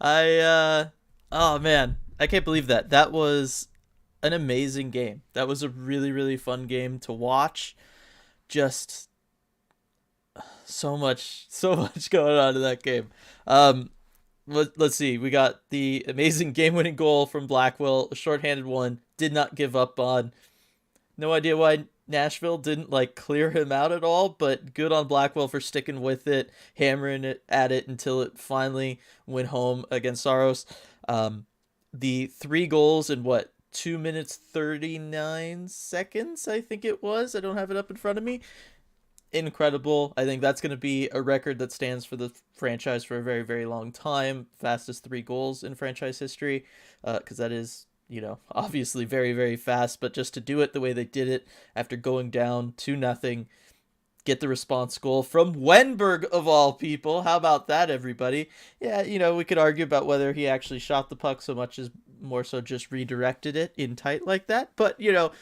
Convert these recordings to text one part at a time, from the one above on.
Oh man, I can't believe that. That was an amazing game. That was a really, really fun game to watch. Just so much going on in that game. Um, let's see. We got the amazing game-winning goal from Blackwell, a shorthanded one. Did not give up on. No idea why Nashville didn't like clear him out at all, but good on Blackwell for sticking with it, hammering it at it until it finally went home against Saros. Um, the three goals in what 2 minutes 39 seconds, I think it was. I don't have it up in front of me. Incredible. I think that's going to be a record that stands for the franchise for a very, very long time. Fastest three goals in franchise history, because that is, obviously very, very fast. But just to do it the way they did it after going down 2-0, get the response goal from Wenberg of all people. How about that, everybody? Yeah, we could argue about whether he actually shot the puck so much as more so just redirected it in tight like that. But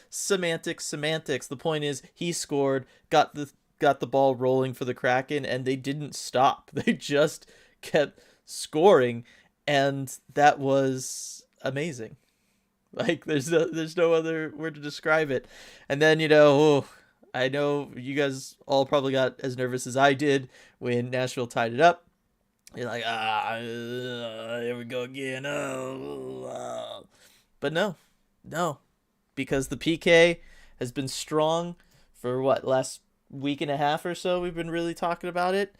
semantics, semantics. The point is he scored, got the ball rolling for the Kraken, and they didn't stop. They just kept scoring, and that was amazing. Like there's no other word to describe it. And then I know you guys all probably got as nervous as I did when Nashville tied it up. You're like, here we go again. But no, no, because the PK has been strong for what, last week and a half or so. We've been really talking about it.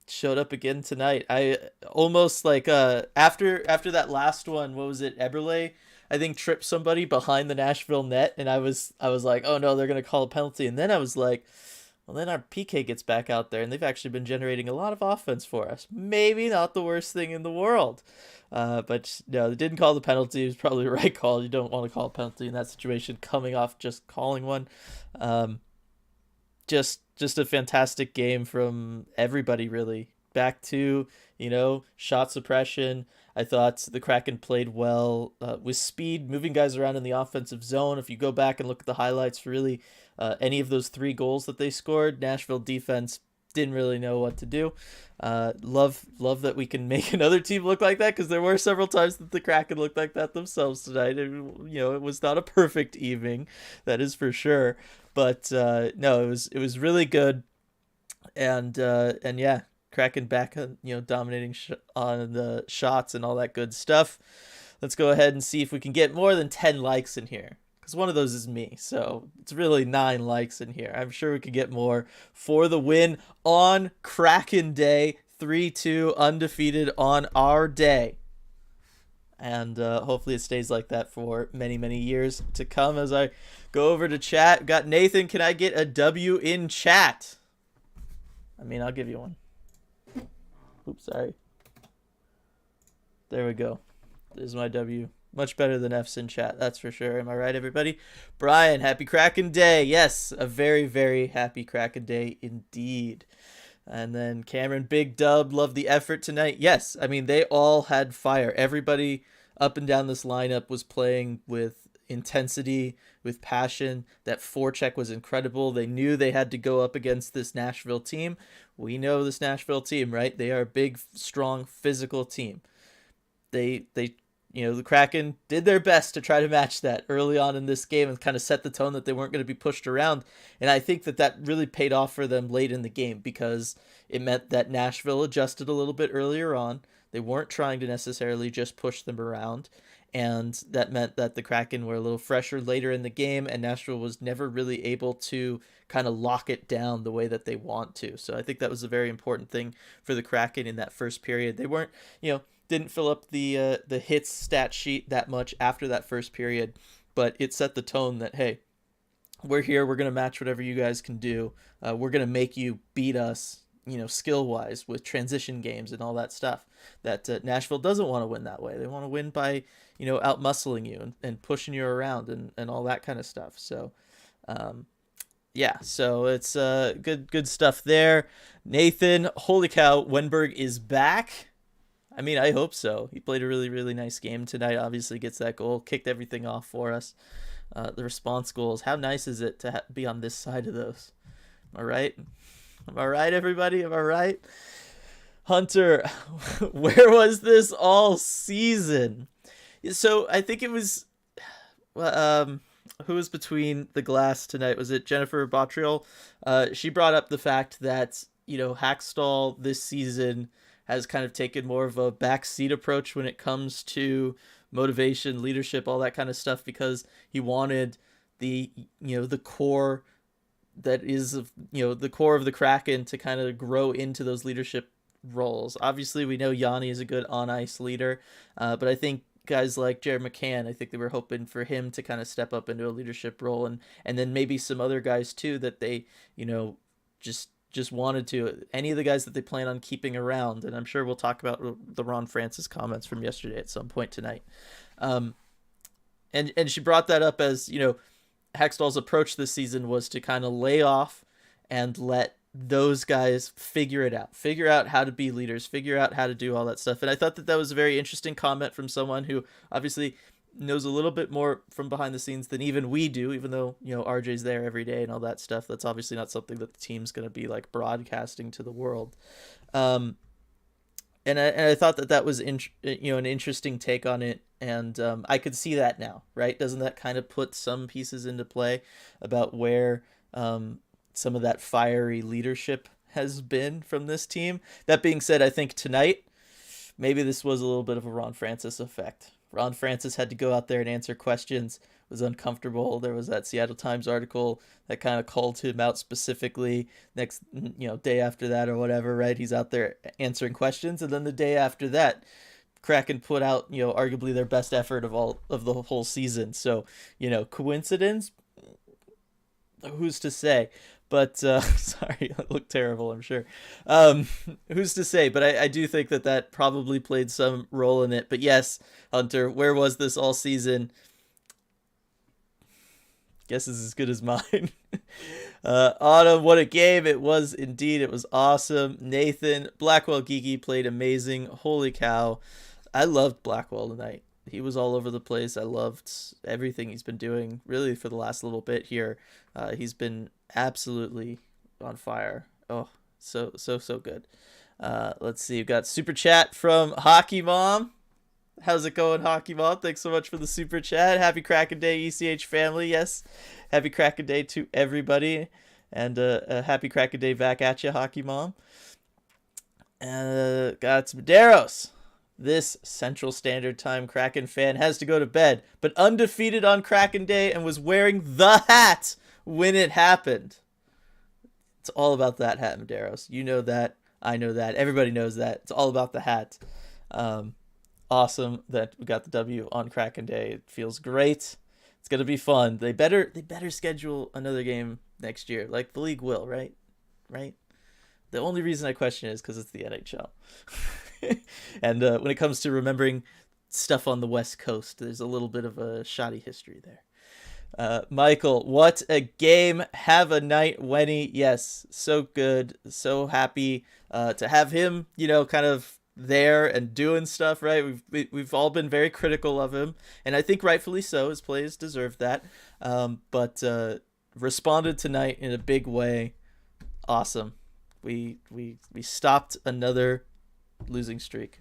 Showed up again tonight. I almost like after that last one, what was it, Eberle, I think tripped somebody behind the Nashville net, and I was like, oh no, they're gonna call a penalty. And then I was like, well, then our PK gets back out there, and they've actually been generating a lot of offense for us. Maybe not the worst thing in the world. But no, they didn't call the penalty. It was probably the right call. You don't want to call a penalty in that situation, coming off just calling one. Um, just a fantastic game from everybody, really. Back to shot suppression. I thought the Kraken played well with speed, moving guys around in the offensive zone. If you go back and look at the highlights, really, any of those three goals that they scored, Nashville defense didn't really know what to do. Love that we can make another team look like that, because there were several times that the Kraken looked like that themselves tonight. It was not a perfect evening, that is for sure. But no, it was really good, and yeah, Kraken back on dominating on the shots and all that good stuff. Let's go ahead and see if we can get more than 10 likes in here, because one of those is me, so it's really 9 likes in here. I'm sure we could get more for the win on Kraken Day. 3-2 undefeated on our day, and hopefully it stays like that for many, many years to come. As I go over to chat, got Nathan, can I get a W in chat? I mean, I'll give you one. Oops, sorry. There we go. There's my W. Much better than F's in chat, that's for sure. Am I right, everybody? Brian, happy Kraken Day. Yes, a very, very happy Kraken Day indeed. And then Cameron, big dub, love the effort tonight. Yes, I mean, they all had fire. Everybody up and down this lineup was playing with intensity, with passion. That forecheck was incredible. They knew they had to go up against this Nashville team. We know this Nashville team, right? They are a big, strong, physical team. They the Kraken did their best to try to match that early on in this game and kind of set the tone that they weren't going to be pushed around. And I think that really paid off for them late in the game, because it meant that Nashville adjusted a little bit earlier on. They weren't trying to necessarily just push them around. And that meant that the Kraken were a little fresher later in the game, and Nashville was never really able to kind of lock it down the way that they want to. So I think that was a very important thing for the Kraken in that first period. They weren't, didn't fill up the hits stat sheet that much after that first period, but it set the tone that, hey, we're here, we're going to match whatever you guys can do. We're going to make you beat us, skill wise, with transition games and all that stuff. That Nashville doesn't want to win that way. They want to win by out muscling you and pushing you around and all that kind of stuff. So yeah, so it's good stuff there. Nathan, holy cow, Wenberg is back. I mean, I hope so. He played a really, really nice game tonight. Obviously gets that goal, kicked everything off for us. The response goals, how nice is it to be on this side of those? Am I right? Am I right, everybody? Am I right? Hunter, where was this all season? So I think it was, who was between the glass tonight? Was it Jennifer Bottrill? She brought up the fact that, Hackstall this season has kind of taken more of a backseat approach when it comes to motivation, leadership, all that kind of stuff, because he wanted the core that is the core of the Kraken to kind of grow into those leadership roles. Obviously, we know Yanni is a good on ice leader, but I think guys like Jared McCann, I think they were hoping for him to kind of step up into a leadership role, and then maybe some other guys too that they just wanted to. Any of the guys that they plan on keeping around, and I'm sure we'll talk about the Ron Francis comments from yesterday at some point tonight. And she brought that up as, Hextall's approach this season was to kind of lay off and let those guys figure out how to be leaders, figure out how to do all that stuff. And I thought that was a very interesting comment from someone who obviously knows a little bit more from behind the scenes than even we do, even though, RJ's there every day and all that stuff. That's obviously not something that the team's going to be like broadcasting to the world. And I thought that was an interesting take on it, and I could see that now, right? Doesn't that kind of put some pieces into play about where some of that fiery leadership has been from this team? That being said, I think tonight maybe this was a little bit of a Ron Francis effect. Ron Francis had to go out there and answer questions, was uncomfortable. There was that Seattle Times article that kind of called him out specifically. Next, day after that or whatever, right? He's out there answering questions. And then the day after that, Kraken put out, arguably their best effort of the whole season. So, coincidence? Who's to say? But sorry, I look terrible, I'm sure. Who's to say? But I do think that probably played some role in it. But yes, Hunter, where was this all season? Guess is as good as mine. Autumn, what a game it was indeed. It was awesome. Nathan, Blackwell Geeky played amazing. Holy cow. I loved Blackwell tonight. He was all over the place. I loved everything he's been doing really for the last little bit here. He's been absolutely on fire. Oh, so good. Let's see. We've got super chat from Hockey Mom. How's it going, Hockey Mom? Thanks so much for the super chat. Happy Kraken Day, ECH family. Yes, happy Kraken Day to everybody. And a happy Kraken Day back at you, Hockey Mom. Got some Medeiros. This Central Standard Time Kraken fan has to go to bed, but undefeated on Kraken Day and was wearing the hat when it happened. It's all about that hat, Medeiros. You know that. I know that. Everybody knows that. It's all about the hat. Awesome that we got the W on Kraken Day. It feels great. It's gonna be fun. They better schedule another game next year, like the league will, right? Right. The only reason I question it is because it's the NHL. And when it comes to remembering stuff on the West Coast, there's a little bit of a shoddy history there. Michael, what a game. Have a night, Wenny. Yes, so good. So happy to have him, kind of there and doing stuff, right? We've all been very critical of him, and I think rightfully so. His plays deserve that. But responded tonight in a big way. Awesome. We stopped another losing streak.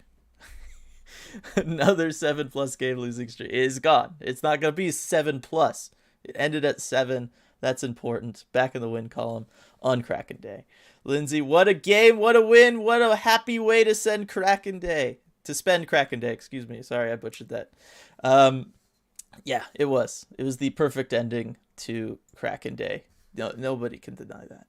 Another 7+ game losing streak is gone. It's not going to be 7+. It ended at 7. That's important. Back in the win column on Kraken Day. Lindsay, what a game. What a win. What a happy way to spend Kraken Day. Excuse me. Sorry, I butchered that. Yeah, it was. It was the perfect ending to Kraken Day. No, nobody can deny that.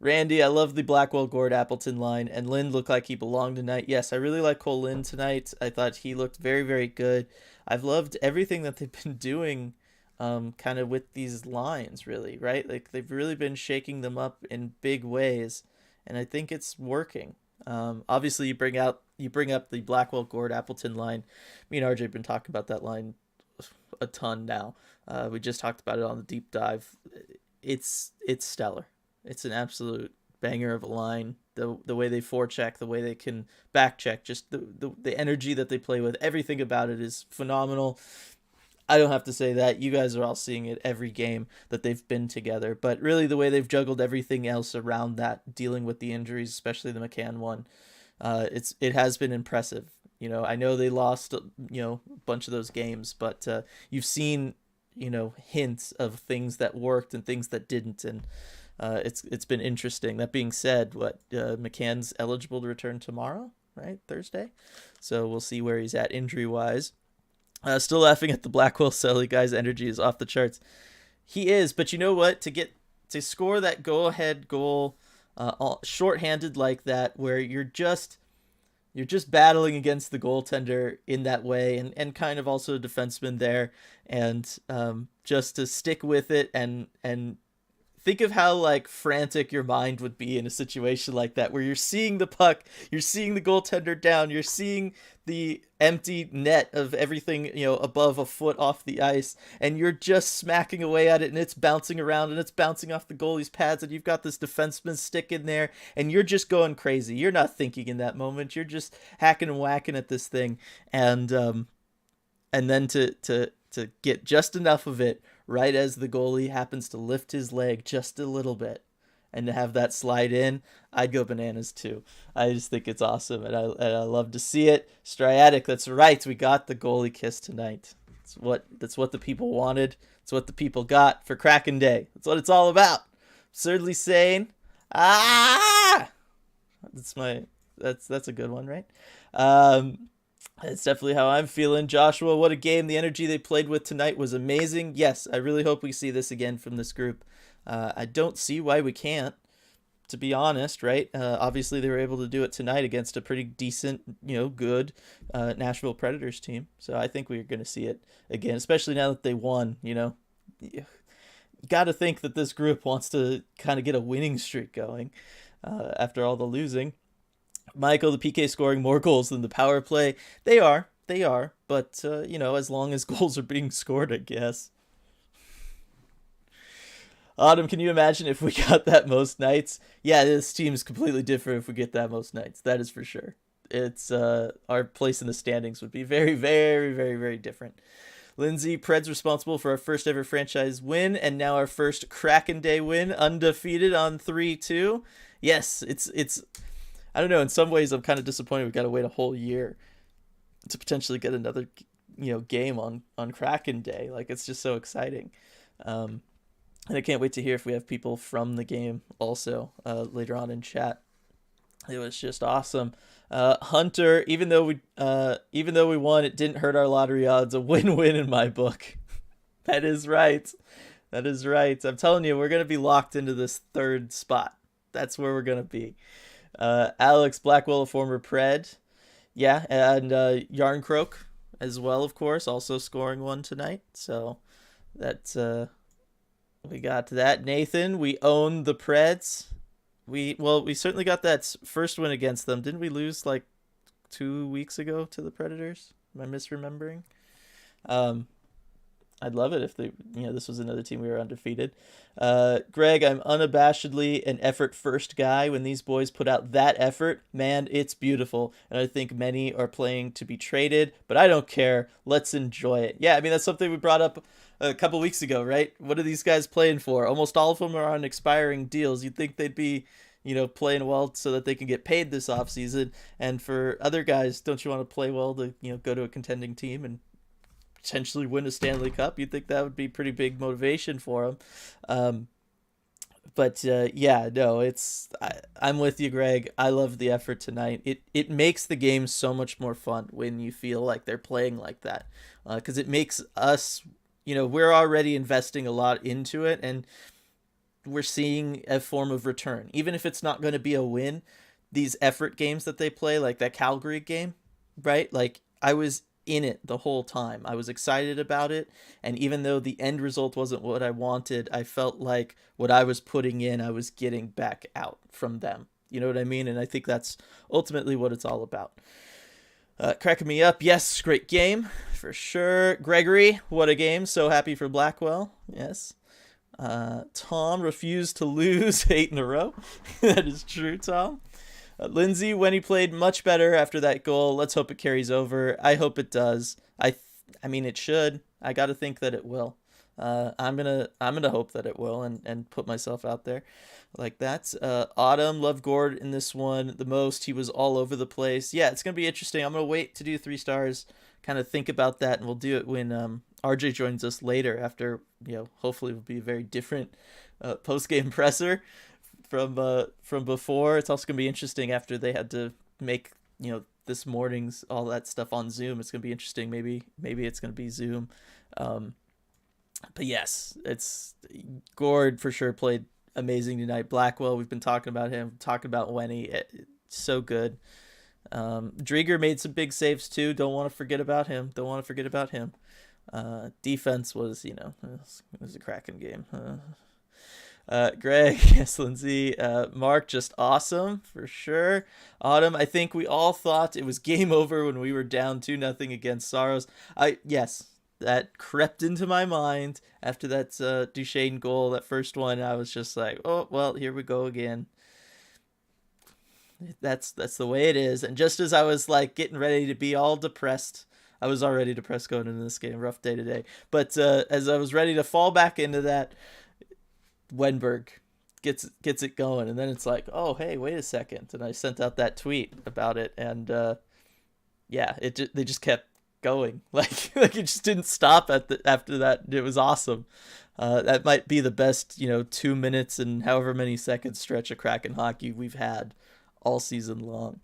Randy, I love the Blackwell Gord Appleton line, and Lynn looked like he belonged tonight. Yes, I really like Cole Lynn tonight. I thought he looked very, very good. I've loved everything that they've been doing kind of with these lines, really, right? Like, they've really been shaking them up in big ways, and I think it's working. Obviously, you bring up the Blackwell Gord Appleton line. Me and RJ have been talking about that line a ton now. We just talked about it on the deep dive. It's stellar. It's an absolute banger of a line. The way they forecheck, the way they can back check, just the energy that they play with, everything about it is phenomenal. I don't have to say that. You guys are all seeing it every game that they've been together. But really the way they've juggled everything else around that, dealing with the injuries, especially the McCann one, it has been impressive. I know they lost a bunch of those games, but you've seen hints of things that worked and things that didn't, and it's been interesting. That being said, McCann's eligible to return tomorrow, right? Thursday, so we'll see where he's at injury wise. Still laughing at the Blackwell Sully guy's energy is off the charts. He is, but you know what? To score that go-ahead goal, shorthanded like that, where you're just battling against the goaltender in that way, and kind of also a defenseman there, and just to stick with it and think of how like frantic your mind would be in a situation like that, where you're seeing the puck, you're seeing the goaltender down, you're seeing the empty net of everything, above a foot off the ice, and you're just smacking away at it, and it's bouncing around, and it's bouncing off the goalie's pads, and you've got this defenseman stick in there, and you're just going crazy. You're not thinking in that moment. You're just hacking and whacking at this thing, and then to get just enough of it right as the goalie happens to lift his leg just a little bit, and to have that slide in, I'd go bananas too. I just think it's awesome, and I love to see it. Striatic, that's right. We got the goalie kiss tonight. That's what the people wanted. It's what the people got for Kraken Day. That's what it's all about. Absurdly sane. That's a good one, right? That's definitely how I'm feeling. Joshua, what a game. The energy they played with tonight was amazing. Yes, I really hope we see this again from this group. I don't see why we can't, to be honest, right? Obviously, they were able to do it tonight against a pretty decent, good Nashville Predators team. So I think we're going to see it again, especially now that they won. You got to think that this group wants to kind of get a winning streak going after all the losing. Michael, the PK scoring more goals than the power play. They are. But, as long as goals are being scored, I guess. Autumn, can you imagine if we got that most nights? Yeah, this team's completely different if we get that most nights. That is for sure. It's our place in the standings would be very, very, very, very different. Lindsay, Preds responsible for our first ever franchise win, and now our first Kraken Day win, undefeated on 3-2. Yes, it's I don't know, in some ways I'm kind of disappointed we got to wait a whole year to potentially get another game on Kraken Day. Like, it's just so exciting. And I can't wait to hear if we have people from the game also later on in chat. It was just awesome. Hunter, even though we won, it didn't hurt our lottery odds. A win-win in my book. That is right. I'm telling you, we're gonna be locked into this third spot. That's where we're gonna be. Alex Blackwell, a former Pred. Yeah, and Yarncroak as well, of course, also scoring one tonight. So that's we got that. Nathan, we own the Preds. We certainly got that first win against them. Didn't we lose like 2 weeks ago to the Predators? Am I misremembering? I'd love it if this was another team we were undefeated. Greg, I'm unabashedly an effort first guy. When these boys put out that effort, man, it's beautiful. And I think many are playing to be traded, but I don't care. Let's enjoy it. Yeah, I mean, that's something we brought up a couple weeks ago, right? What are these guys playing for? Almost all of them are on expiring deals. You'd think they'd be, playing well so that they can get paid this offseason. And for other guys, don't you want to play well to, go to a contending team and potentially win a Stanley Cup? You'd think that would be pretty big motivation for them. I'm with you, Greg. I love the effort tonight. It makes the game so much more fun when you feel like they're playing like that, because it makes us, we're already investing a lot into it, and we're seeing a form of return. Even if it's not going to be a win, these effort games that they play, like that Calgary game, right? Like, I was in it the whole time. I was excited about it, and even though the end result wasn't what I wanted, I felt like what I was putting in, I was getting back out from them. You know what I mean? And I think that's ultimately what it's all about. Cracking me up. Yes, great game for sure. Gregory, what a game. So happy for Blackwell. Yes. Tom refused to lose 8 in a row. That is true, Tom. Lindsay, when he played much better after that goal. Let's hope it carries over. I hope it does. I mean, it should. I got to think that it will. I'm gonna hope that it will, and put myself out there like that. Autumn loved Gord in this one the most. He was all over the place. Yeah, it's gonna be interesting. I'm gonna wait to do 3 stars, kind of think about that, and we'll do it when RJ joins us later. After hopefully it'll be a very different post game presser from before. It's also gonna be interesting after they had to make this morning's all that stuff on Zoom. It's gonna be interesting. Maybe it's gonna be Zoom. But yes, it's Gord for sure played amazing tonight. Blackwell, we've been talking about him, talking about Wenny. So good. Drieger made some big saves too. Don't want to forget about him. Defense was, it was a Kraken game. Greg, yes, Lindsay, Mark, just awesome for sure. Autumn, I think we all thought it was game over when we were down 2-0 against Saros. Yes, that crept into my mind after that Duchesne goal, that first one. I was just like, oh well, here we go again. That's the way it is. And just as I was like getting ready to be all depressed, I was already depressed going into this game. Rough day today. But as I was ready to fall back into that, Wenberg gets it going, and then it's like, oh hey, wait a second, and I sent out that tweet about it, and they just kept going, like it just didn't stop after that. It was awesome. That might be the best 2 minutes and however many seconds stretch of Kraken hockey we've had all season long.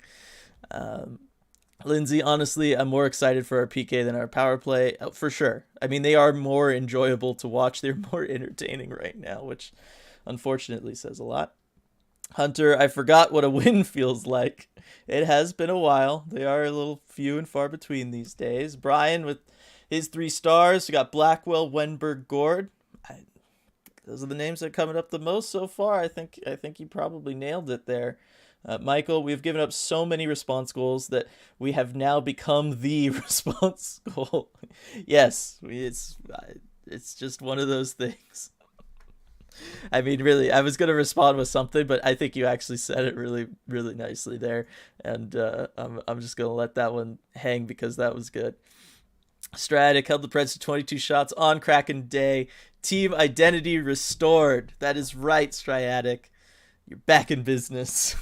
Lindsay, honestly, I'm more excited for our PK than our power play, for sure. I mean, they are more enjoyable to watch. They're more entertaining right now, which unfortunately says a lot. Hunter, I forgot what a win feels like. It has been a while. They are a little few and far between these days. Brian with his 3 stars. We got Blackwell, Wenberg, Gord. Those are the names that are coming up the most so far. I think you probably nailed it there. Michael, we've given up so many response goals that we have now become the response goal. Yes, it's just one of those things. I mean, really, I was going to respond with something, but I think you actually said it really, really nicely there. And I'm just going to let that one hang because that was good. Stratic held the Preds to 22 shots on Kraken Day. Team identity restored. That is right, Striatic. You're back in business.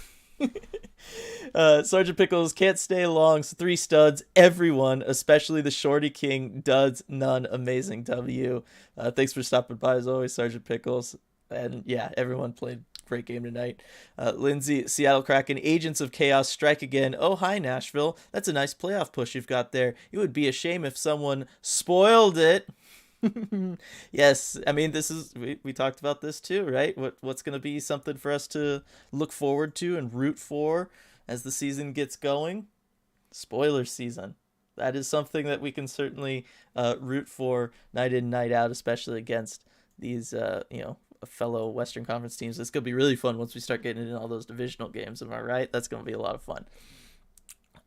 Sergeant Pickles can't stay long, so 3 studs, everyone, especially the Shorty King, duds, none. Amazing W. Thanks for stopping by as always, Sergeant Pickles. And yeah, everyone played great game tonight. Lindsay, Seattle Kraken, Agents of Chaos strike again. Oh, hi, Nashville. That's a nice playoff push you've got there. It would be a shame if someone spoiled it. Yes, I mean, this is we talked about this too, right? What's going to be something for us to look forward to and root for as the season gets going? Spoiler season. That is something that we can certainly root for night in, night out, especially against these fellow Western Conference teams. It's going to be really fun once we start getting into all those divisional games. Am I right? That's going to be a lot of fun.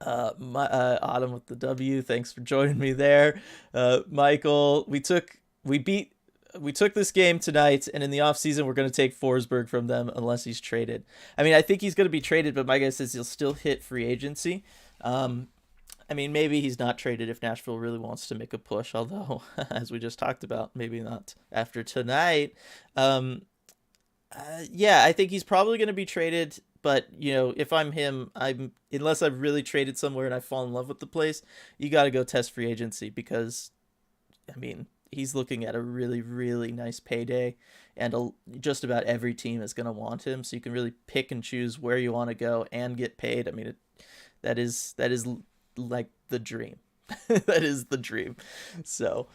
Autumn with the W, thanks for joining me there. Michael, we took this game tonight, and in the offseason we're going to take Forsberg from them unless he's traded. I mean, I think he's going to be traded, but my guess is he'll still hit free agency. I mean, maybe he's not traded if Nashville really wants to make a push, although as we just talked about, maybe not after tonight. Yeah, I think he's probably going to be traded. But, if I'm him, unless I've really traded somewhere and I fall in love with the place, you got to go test free agency because, I mean, he's looking at a really, really nice payday, and just about every team is going to want him. So you can really pick and choose where you want to go and get paid. I mean, that is like the dream. That is the dream. So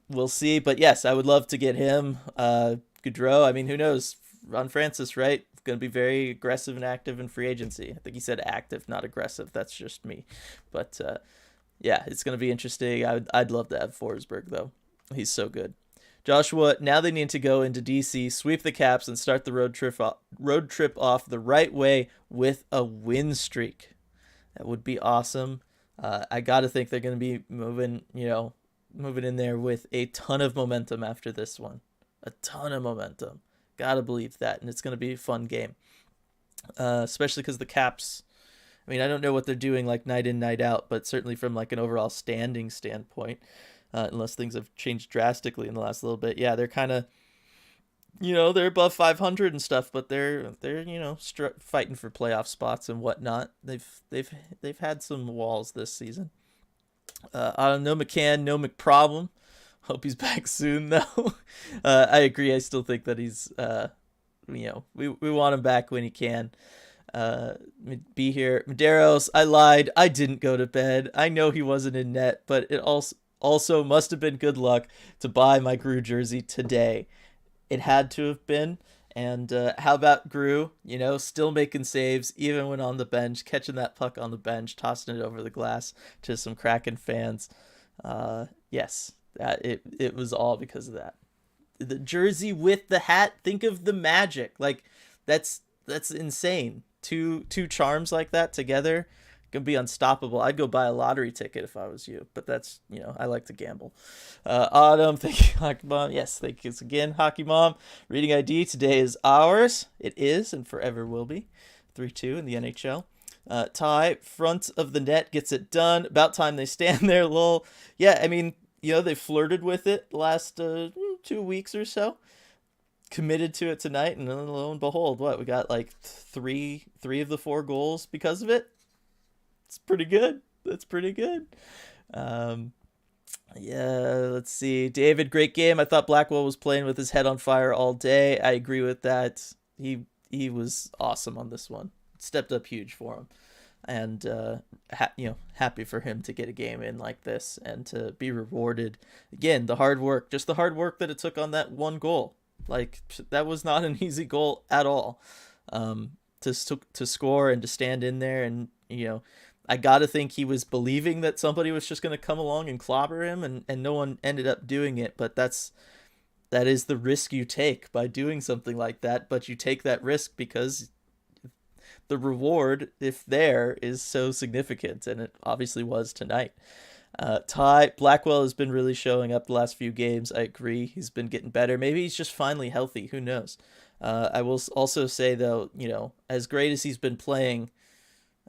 we'll see. But yes, I would love to get him. Gaudreau, I mean, who knows? Ron Francis, right? Going to be very aggressive and active in free agency. I think he said active, not aggressive. That's just me. But yeah, it's going to be interesting. I'd love to have Forsberg, though. He's so good. Joshua, now they need to go into DC, sweep the Caps, and start the road trip off the right way with a win streak. That would be awesome. I got to think they're going to be moving in there with a ton of momentum after this one. A ton of momentum. Gotta believe that, and it's going to be a fun game. Especially because the Caps, I mean, I don't know what they're doing like night in, night out, but certainly from like an overall standing standpoint, unless things have changed drastically in the last little bit. Yeah, they're kind of, they're above 500 and stuff, but they're fighting for playoff spots and whatnot. They've had some walls this season. No McCann, no McProblem. Hope he's back soon though. I agree. I still think that he's we want him back when he can. Be here. Medeiros, I lied. I didn't go to bed. I know he wasn't in net, but it also must have been good luck to buy my Gru jersey today. It had to have been. And how about Gru? Still making saves even when on the bench, catching that puck on the bench, tossing it over the glass to some Kraken fans. Yes, it was all because of that. The jersey with the hat. Think of the magic. Like that's insane. Two charms like that together can be unstoppable. I'd go buy a lottery ticket if I was you, but that's, I like to gamble. Autumn, thank you, Hockey Mom. Yes, thank you again, Hockey Mom. Reading ID today is ours. It is and forever will be. 3-2 in the NHL. Ty, front of the net gets it done. About time they stand there, lol. Yeah, I mean, they flirted with it last 2 weeks or so. Committed to it tonight, and lo and behold, we got like three of the 4 goals because of it. It's pretty good. That's pretty good. Yeah, let's see. David, great game. I thought Blackwell was playing with his head on fire all day. I agree with that. He was awesome on this one. Stepped up huge for him. And happy for him to get a game in like this and to be rewarded. Again, the hard work, just the hard work that it took on that one goal. Like, that was not an easy goal at all. To score and to stand in there, and I gotta think he was believing that somebody was just gonna come along and clobber him, and no one ended up doing it. But that is the risk you take by doing something like that. But you take that risk because the reward, if there, is so significant, and it obviously was tonight. Ty, Blackwell has been really showing up the last few games. I agree. He's been getting better. Maybe he's just finally healthy. Who knows? I will also say, though, as great as he's been playing,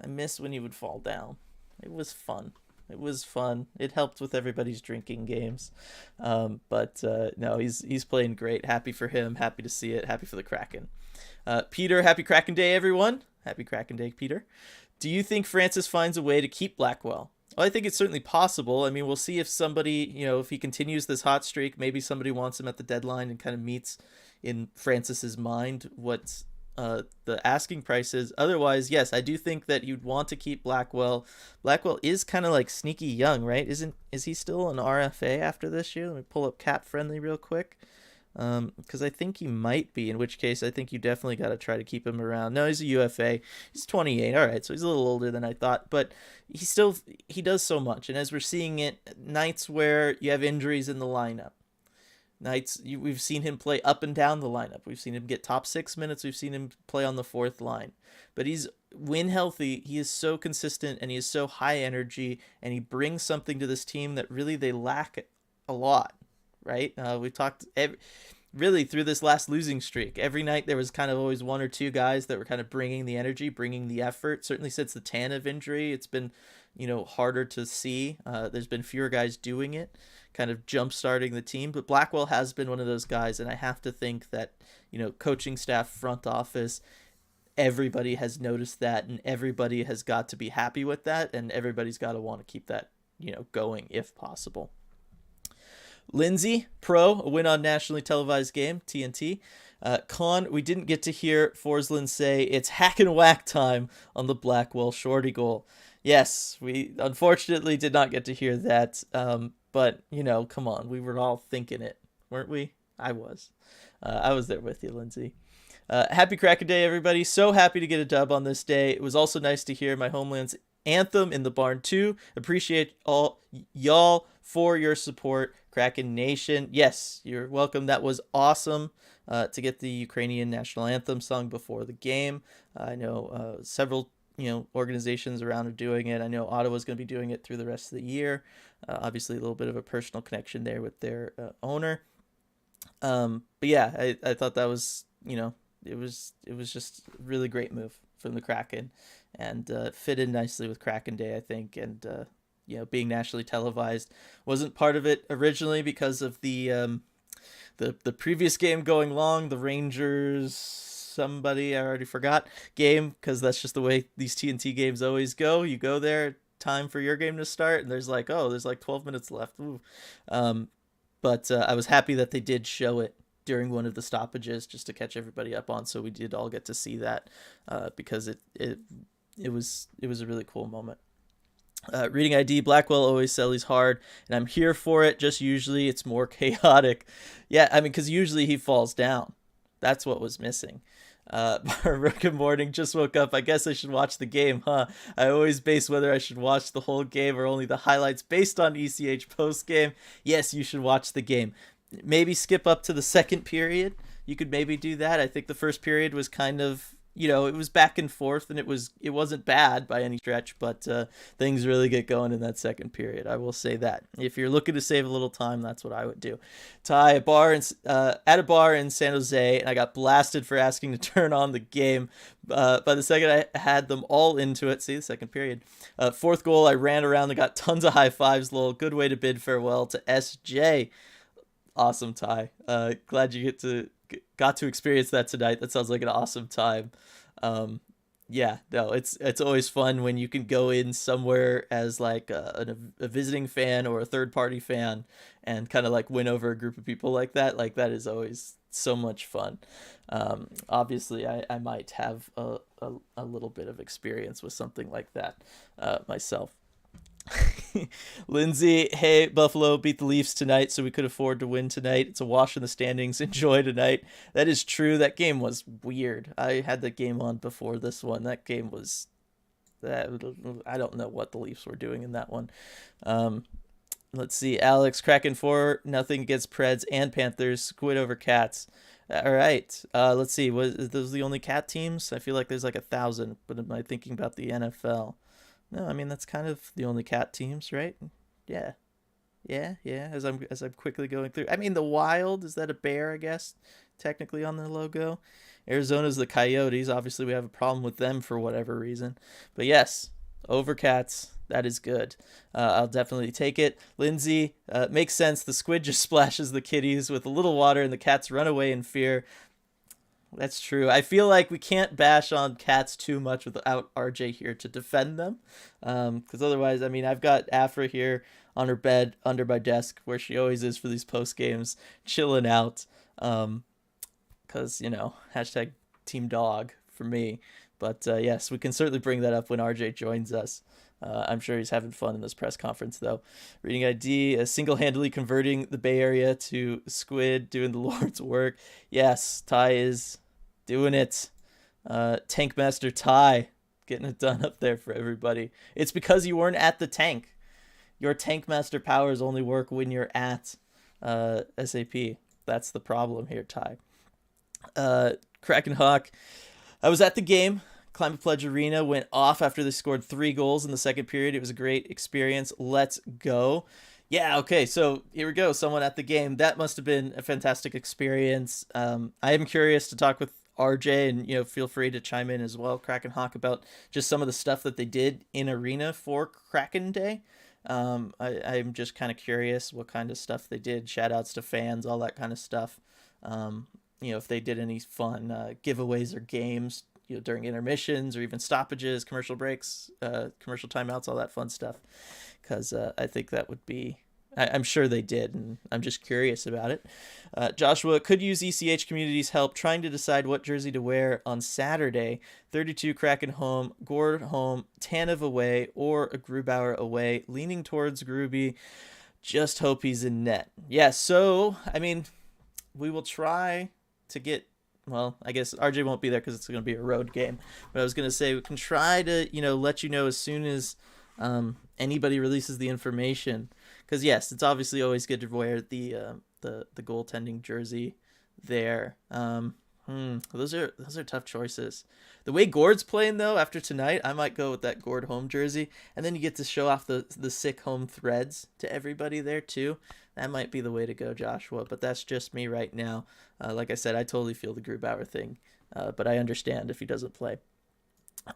I miss when he would fall down. It was fun. It helped with everybody's drinking games. But no, he's playing great. Happy for him. Happy to see it. Happy for the Kraken. Peter, happy Kraken Day, everyone. Happy Kraken Day, Peter. Do you think Francis finds a way to keep Blackwell? Well, I think it's certainly possible. I mean, we'll see if somebody, if he continues this hot streak, maybe somebody wants him at the deadline and kind of meets in Francis's mind what the asking price is. Otherwise, yes, I do think that you'd want to keep Blackwell. Blackwell is kind of like sneaky young, right? Is he still an RFA after this year? Let me pull up Cap Friendly real quick. Because I think he might be, in which case I think you definitely got to try to keep him around. No, he's a UFA. He's 28. All right, so he's a little older than I thought, but he does so much. And as we're seeing it, nights where you have injuries in the lineup, we've seen him play up and down the lineup. We've seen him get top 6 minutes. We've seen him play on the 4th line. But when healthy, he is so consistent and he is so high energy, and he brings something to this team that really they lack a lot. Right? We talked really through this last losing streak. Every night there was kind of always 1 or 2 guys that were kind of bringing the energy, bringing the effort. Certainly since the Tanev injury, it's been, harder to see. There's been fewer guys doing it, kind of jump-starting the team. But Blackwell has been one of those guys, and I have to think that, coaching staff, front office, everybody has noticed that, and everybody has got to be happy with that, and everybody's got to want to keep that, going if possible. Lindsay, pro, a win on nationally televised game, TNT. Con, we didn't get to hear Forsland say it's hack and whack time on the Blackwell shorty goal. Yes, we unfortunately did not get to hear that. But, come on, we were all thinking it, weren't we? I was. I was there with you, Lindsay. Happy Kraken Day, everybody. So happy to get a dub on this day. It was also nice to hear my homeland's anthem in the barn, too. Appreciate all y'all for your support. Kraken Nation, yes, you're welcome. That was awesome to get the Ukrainian national anthem sung before the game. I know several organizations around are doing it. I know Ottawa's going to be doing it through the rest of the year. Obviously, a little bit of a personal connection there with their owner. But yeah, I thought that was it was just a really great move from the Kraken, and fit in nicely with Kraken Day, I think, and being nationally televised. Wasn't part of it originally because of the previous game going long, the Rangers somebody I already forgot game, because that's just the way these TNT games always go. You go there, time for your game to start, and there's like 12 minutes left. But I was happy that they did show it during one of the stoppages just to catch everybody up on, so we did all get to see that, because it was a really cool moment. Reading ID, Blackwell always sellies hard, and I'm here for it. Just usually it's more chaotic. Yeah, I mean, because usually he falls down. That's what was missing. Good morning, just woke up. I guess I should watch the game, huh? I always base whether I should watch the whole game or only the highlights based on ECH post game. Yes, you should watch the game. Maybe skip up to the second period. You could maybe do that. I think the first period was kind of, it was back and forth, and it wasn't bad by any stretch, but things really get going in that second period. I will say that. If you're looking to save a little time, that's what I would do. Ty, at a bar in San Jose, and I got blasted for asking to turn on the game. By the second I had them all into it, see the second period. Fourth goal, I ran around and got tons of high fives. Lol, good way to bid farewell to SJ. Awesome, Ty. Glad you got to experience that tonight. That sounds like an awesome time. Yeah, no, it's always fun when you can go in somewhere as like a visiting fan or a third party fan and kind of like win over a group of people like that. Like, that is always so much fun. Obviously I might have a little bit of experience with something like that myself. Lindsay, hey, Buffalo beat the Leafs tonight, so we could afford to win tonight. It's a wash in the standings. Enjoy tonight. That is true. That game was weird. I had the game on before this one. That game was... I don't know what the Leafs were doing in that one. Let's see. Alex, Kraken 4-0 against Preds and Panthers. Squid over Cats. All right. Let's see. Are those the only Cat teams? I feel like there's like 1,000, but am I thinking about the NFL? No, I mean, that's kind of the only Cat teams, right? Yeah. As I'm quickly going through. I mean, the Wild, is that a bear, I guess, technically on their logo? Arizona's the Coyotes. Obviously, we have a problem with them for whatever reason. But yes, over Cats. That is good. I'll definitely take it. Lindsay, makes sense. The squid just splashes the kitties with a little water, and the cats run away in fear. That's true. I feel like we can't bash on Cats too much without RJ here to defend them. Because otherwise, I mean, I've got Afra here on her bed under my desk where she always is for these post games, chilling out. Because, hashtag team dog for me. But yes, we can certainly bring that up when RJ joins us. I'm sure he's having fun in this press conference, though. Reading ID, single-handedly converting the Bay Area to Squid, doing the Lord's work. Yes, Ty is doing it. Tankmaster Ty, getting it done up there for everybody. It's because you weren't at the tank. Your Tankmaster powers only work when you're at SAP. That's the problem here, Ty. Kraken Hawk, I was at the game. Climate Pledge Arena went off after they scored 3 goals in the second period. It was a great experience. Let's go. Yeah, okay, so here we go. Someone at the game. That must have been a fantastic experience. I am curious to talk with RJ, and feel free to chime in as well, Kraken Hawk, about just some of the stuff that they did in Arena for Kraken Day. I'm just kind of curious what kind of stuff they did. Shout outs to fans, all that kind of stuff. If they did any fun giveaways or games during intermissions or even stoppages, commercial breaks, commercial timeouts, all that fun stuff. Because I think that would be... I'm sure they did, and I'm just curious about it. Joshua, could use ECH community's help trying to decide what jersey to wear on Saturday. 32 Kraken home, Gord home, Tanev away, or a Grubauer away. Leaning towards Gruby. Just hope he's in net. Yeah, so, I mean, we will try to get... Well, I guess RJ won't be there because it's going to be a road game. But I was going to say we can try to, let you know as soon as anybody releases the information. Because yes, it's obviously always good to wear the goaltending jersey there. Those are tough choices. The way Gord's playing though, after tonight, I might go with that Gord home jersey, and then you get to show off the sick home threads to everybody there too. That might be the way to go, Joshua. But that's just me right now. Like I said, I totally feel the Grubauer thing, but I understand if he doesn't play.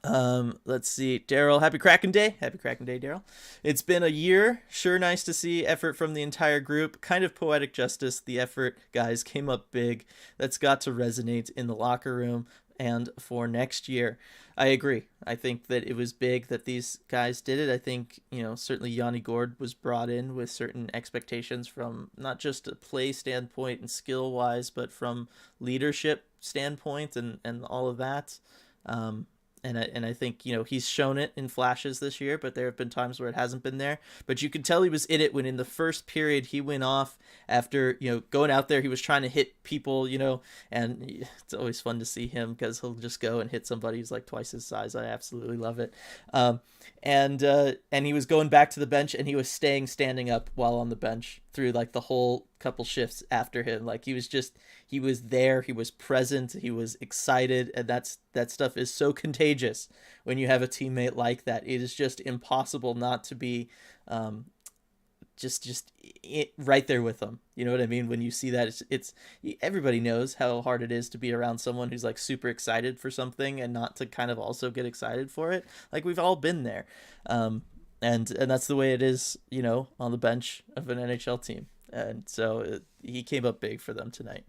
Let's see. Daryl, happy Kraken Day. Happy Kraken Day, Daryl. It's been a year. Sure nice to see effort from the entire group. Kind of poetic justice. The effort, guys, came up big. That's got to resonate in the locker room and for next year. I agree. I think that it was big that these guys did it. I think, certainly Yanni Gord was brought in with certain expectations from not just a play standpoint and skill wise, but from leadership standpoint and all of that. Um, and I think he's shown it in flashes this year, but there have been times where it hasn't been there. But you could tell he was in it when in the first period he went off after going out there. He was trying to hit people, and it's always fun to see him because he'll just go and hit somebody who's like twice his size. I absolutely love it. And he was going back to the bench and he was standing up while on the bench through like the whole couple shifts after him. Like he was there, he was present, he was excited, and that stuff is so contagious when you have a teammate like that. It is just impossible not to be just right there with them. You know what I mean? When you see that, it's everybody knows how hard it is to be around someone who's like super excited for something and not to kind of also get excited for it. Like we've all been there. And that's the way it is, on the bench of an NHL team. And so he came up big for them tonight.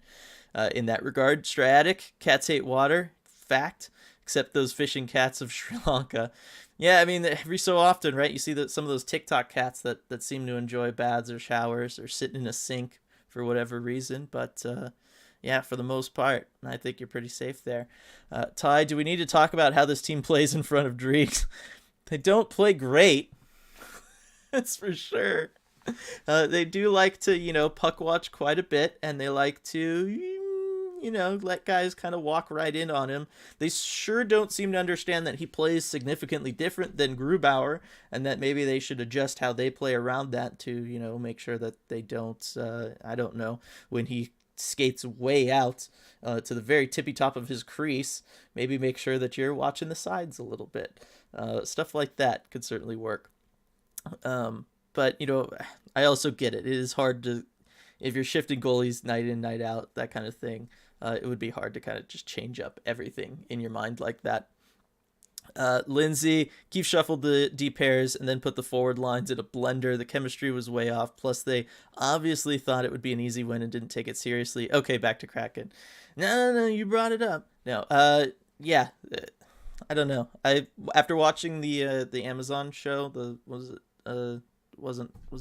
In that regard, Stratic, cats hate water, fact, except those fishing cats of Sri Lanka. Yeah, I mean, every so often, right, you see some of those TikTok cats that seem to enjoy baths or showers or sitting in a sink for whatever reason. But, yeah, for the most part, I think you're pretty safe there. Ty, do we need to talk about how this team plays in front of Dreeks? They don't play great. That's for sure. They do like to, puck watch quite a bit, and they like to, let guys kind of walk right in on him. They sure don't seem to understand that he plays significantly different than Grubauer, and that maybe they should adjust how they play around that to, make sure that they don't, I don't know, when he skates way out to the very tippy top of his crease, maybe make sure that you're watching the sides a little bit. Stuff like that could certainly work. But, I also get it. It is hard to, if you're shifting goalies night in, night out, that kind of thing, it would be hard to kind of just change up everything in your mind like that. Lindsay, Keefe shuffled the D pairs and then put the forward lines in a blender. The chemistry was way off. Plus, they obviously thought it would be an easy win and didn't take it seriously. Okay, back to Kraken. No, you brought it up. No, yeah, I don't know. After watching the Amazon show, was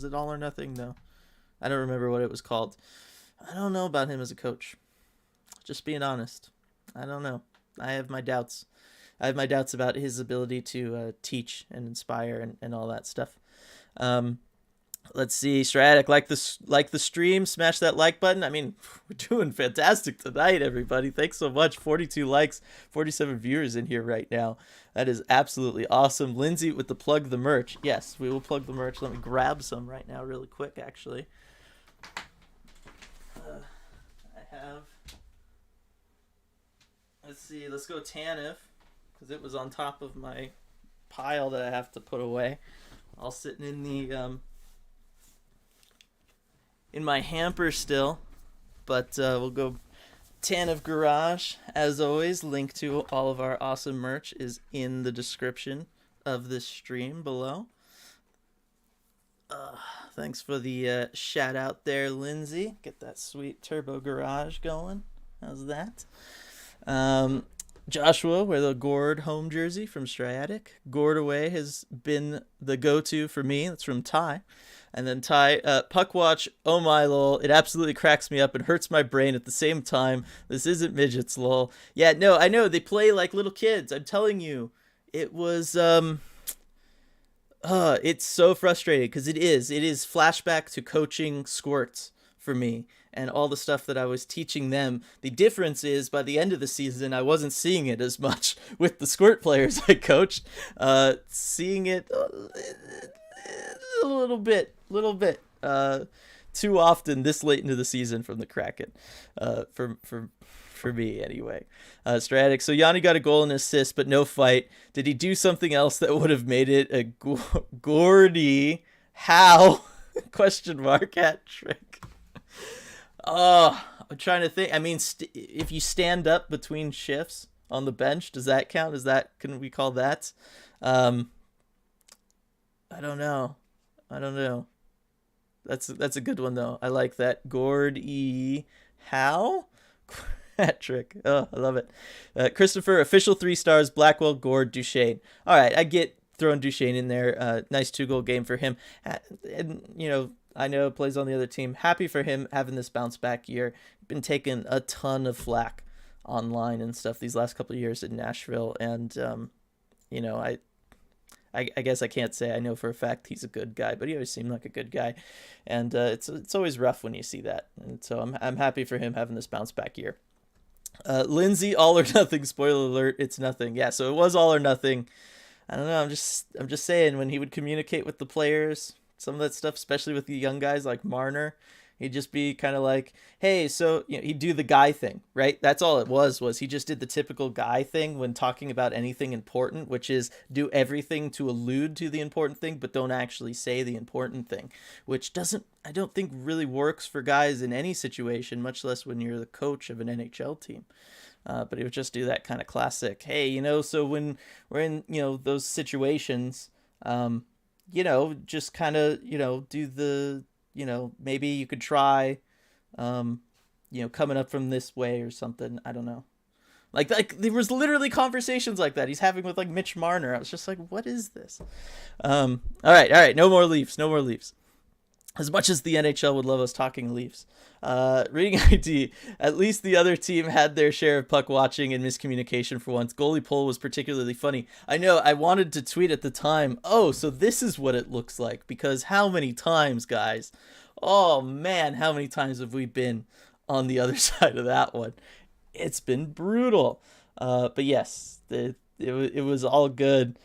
it All or Nothing? No, I don't remember what it was called. I don't know about him as a coach. Just being honest. I don't know. I have my doubts. I have my doubts about his ability to teach and inspire and all that stuff. Let's see, Stratic, like the stream, smash that like button. I mean, we're doing fantastic tonight, everybody. Thanks so much. 42 likes, 47 viewers in here right now. That is absolutely awesome. Lindsay with the plug the merch. Yes, we will plug the merch. Let me grab some right now really quick, actually. I have... Let's see, let's go Tanev, because it was on top of my pile that I have to put away. All sitting in the... in my hamper still, but we'll go Tanev Garage. As always, link to all of our awesome merch is in the description of this stream below. Thanks for the shout out there, Lindsay. Get that sweet Turbo Garage going. How's that? Joshua, wear the Gord home jersey from Striatic. Gord away has been the go-to for me. That's from Ty. And then Ty, Puck Watch, oh my lol, it absolutely cracks me up and hurts my brain at the same time. This isn't midgets lol. Yeah, no, I know, they play like little kids. I'm telling you. It was, it's so frustrating because it is flashback to coaching squirts for me and all the stuff that I was teaching them. The difference is by the end of the season, I wasn't seeing it as much with the squirt players I coached. Seeing it a little bit, too often this late into the season from the Kraken, for me anyway. Stratic. So Yanni got a goal and assist, but no fight. Did he do something else that would have made it a Gordy? How? Question mark hat trick. Oh, I'm trying to think. I mean, if you stand up between shifts, on the bench. Does that count? Can we call that? Um, I don't know. I don't know. That's a good one though. I like that. Gord E. Howe? Hat trick. Oh, I love it. Christopher, official 3 stars. Blackwell, Gord, Duchesne. All right, I get throwing Duchesne in there. Nice 2-goal game for him. And I know plays on the other team. Happy for him having this bounce back year. Been taking a ton of flack online and stuff these last couple of years in Nashville, and I guess I can't say I know for a fact he's a good guy, but he always seemed like a good guy, and it's always rough when you see that. And so I'm happy for him having this bounce back year. Lindsay, all or nothing. Spoiler alert, it's nothing. Yeah, so it was all or nothing. I don't know. I'm just saying, when he would communicate with the players, some of that stuff, especially with the young guys like Marner, he'd just be kind of like, hey, so he'd do the guy thing, right? That's all it was he just did the typical guy thing when talking about anything important, which is do everything to allude to the important thing, but don't actually say the important thing, which I don't think really works for guys in any situation, much less when you're the coach of an NHL team. But he would just do that kind of classic, hey, so when we're in, those situations, just kind of, do the, maybe you could try, coming up from this way or something. I don't know. Like there was literally conversations like that he's having with like Mitch Marner. I was just like, what is this? All right. No more Leafs. As much as the NHL would love us talking Leafs. Reading ID, at least the other team had their share of puck watching and miscommunication for once. Goalie pull was particularly funny. I know, I wanted to tweet at the time, oh, so this is what it looks like. Because how many times, guys? Oh, man, how many times have we been on the other side of that one? It's been brutal. But yes, it was all good.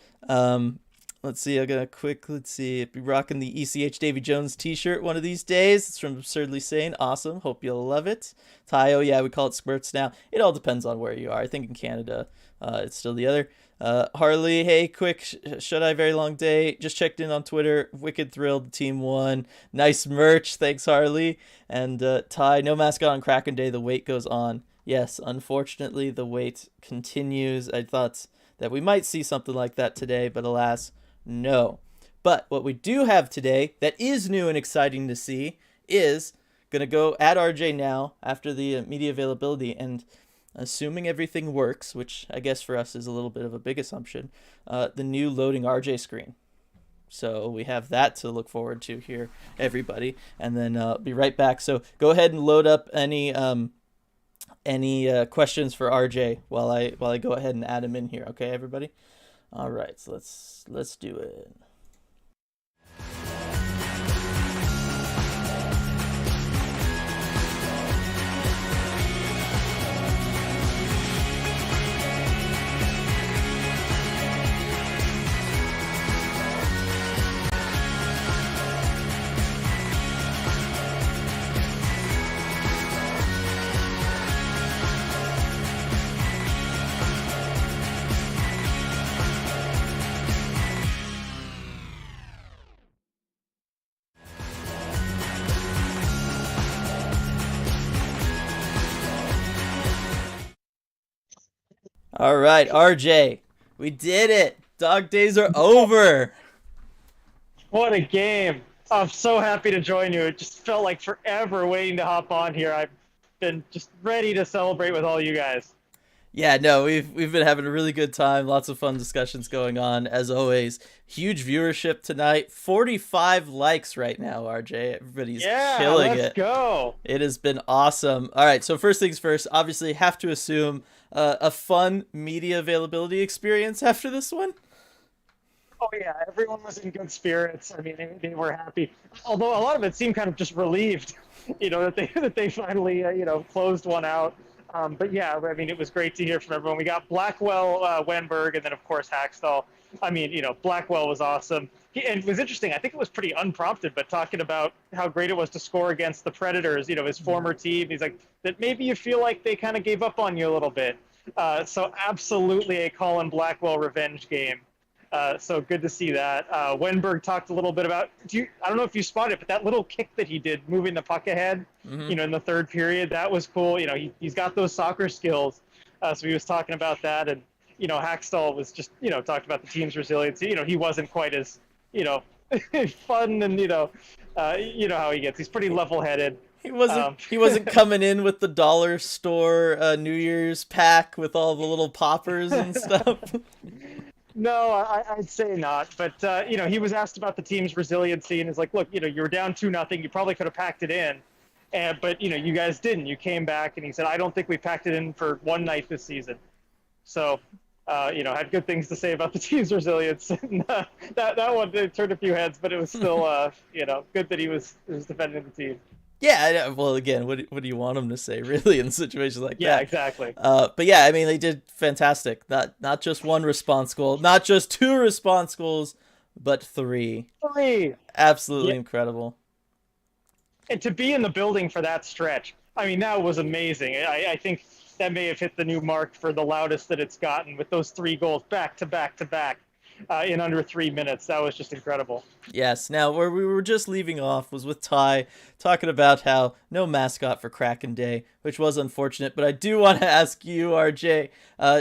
Let's see, be rocking the ECH Davy Jones t-shirt one of these days. It's from Absurdly Sane. Awesome. Hope you'll love it. Tayo, yeah, we call it squirts now. It all depends on where you are. I think in Canada, it's still the other. Harley, hey, quick, shut-eye, very long day. Just checked in on Twitter. Wicked thrilled the team won. Nice merch. Thanks, Harley. And Ty, no mascot on Kraken Day. The wait goes on. Yes, unfortunately, the wait continues. I thought that we might see something like that today, but alas, no. But what we do have today that is new and exciting to see is going to go at RJ now after the media availability, and assuming everything works, which I guess for us is a little bit of a big assumption, the new loading RJ screen. So we have that to look forward to here, everybody, and then be right back. So go ahead and load up any questions for RJ while I go ahead and add him in here. Okay, everybody? All right, so let's do it. All right, RJ, we did it. Dog days are over. What a game. I'm so happy to join you. It just felt like forever waiting to hop on here. I've been just ready to celebrate with all you guys. Yeah, no, we've been having a really good time. Lots of fun discussions going on, as always. Huge viewership tonight. 45 likes right now, RJ. Everybody's killing it. Let's go. It has been awesome. All right, so first things first, obviously have to assume a fun media availability experience after this one. Oh, yeah, everyone was in good spirits. I mean, they were happy. Although a lot of it seemed kind of just relieved, that they finally, closed one out. But yeah, I mean, it was great to hear from everyone. We got Blackwell, Wenberg, and then, of course, Hackstall. I mean, Blackwell was awesome. And it was interesting. I think it was pretty unprompted, but talking about how great it was to score against the Predators, his former team. He's like, that maybe you feel like they kind of gave up on you a little bit. So absolutely a Colin Blackwell revenge game. So good to see that. Wenberg talked a little bit about, I don't know if you spotted it, but that little kick that he did, moving the puck ahead, in the third period, that was cool. He's got those soccer skills. So he was talking about that, and Hackstall was just talked about the team's resiliency. He wasn't quite as fun, and how he gets. He's pretty level-headed. He wasn't coming in with the dollar store New Year's pack with all the little poppers and stuff. No, I'd say not. But he was asked about the team's resiliency, and is like, look, you were down 2-0. You probably could have packed it in, but you guys didn't. You came back, and he said, I don't think we packed it in for one night this season. So, had good things to say about the team's resilience. And, that one it turned a few heads, but it was still good that he was defending the team. Yeah, well, again, what do you want him to say, really, in situations like that? Yeah, exactly. But yeah, I mean, they did fantastic. Not just one response goal, not just 2 response goals, but 3. 3. Absolutely incredible. And to be in the building for that stretch, I mean, that was amazing. I think that may have hit the new mark for the loudest that it's gotten with those 3 goals back to back to back. In under 3 minutes. That was just incredible. Yes. Now, where we were just leaving off was with Ty talking about how no mascot for Kraken Day, which was unfortunate. But I do want to ask you, RJ,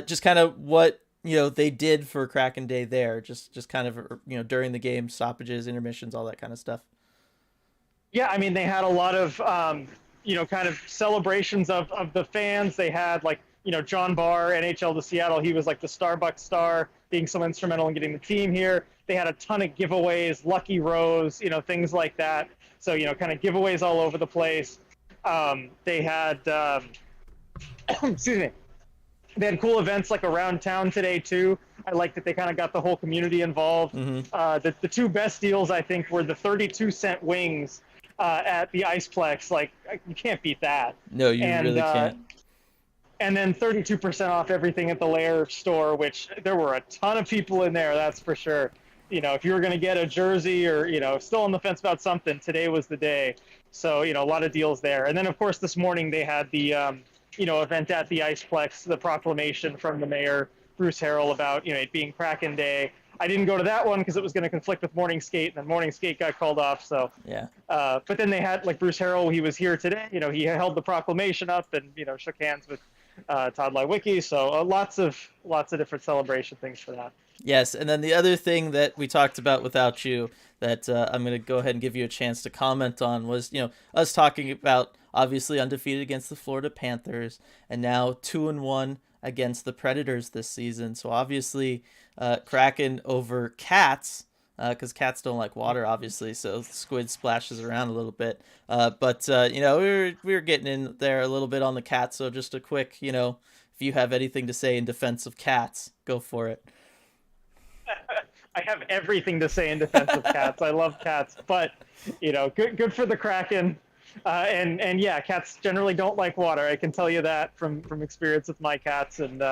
just kind of what they did for Kraken Day there, just kind of during the game, stoppages, intermissions, all that kind of stuff. Yeah, I mean, they had a lot of kind of celebrations of the fans. They had John Barr, NHL to Seattle. He was like the Starbucks star, being so instrumental in getting the team here. They had a ton of giveaways, lucky rows, things like that. So, kind of giveaways all over the place. They had, excuse me, they had cool events like around town today too. I like that they kind of got the whole community involved. Mm-hmm. The 2 best deals, I think, were the 32-cent wings at the Iceplex. Like, you can't beat that. No, you really can't. And then 32% off everything at the Lair store, which there were a ton of people in there, that's for sure. If you were going to get a jersey or, still on the fence about something, today was the day. So, a lot of deals there. And then, of course, this morning they had the, event at the Iceplex, the proclamation from the mayor, Bruce Harrell, about, it being Kraken Day. I didn't go to that one because it was going to conflict with morning skate, and then morning skate got called off. So yeah. But then they had Bruce Harrell. He was here today. He held the proclamation up and shook hands with Todd Lewicki. So lots of different celebration things for that. Yes, and then the other thing that we talked about without you that I'm going to go ahead and give you a chance to comment on was us talking about obviously undefeated against the Florida Panthers and now 2-1 against the Predators this season. So obviously Kraken over Cats, because cats don't like water, obviously, so squid splashes around a little bit. But we were getting in there a little bit on the Cats, so just a quick, if you have anything to say in defense of Cats, go for it. I have everything to say in defense of Cats. I love Cats, but good for the Kraken. And yeah, cats generally don't like water. I can tell you that from experience with my cats. And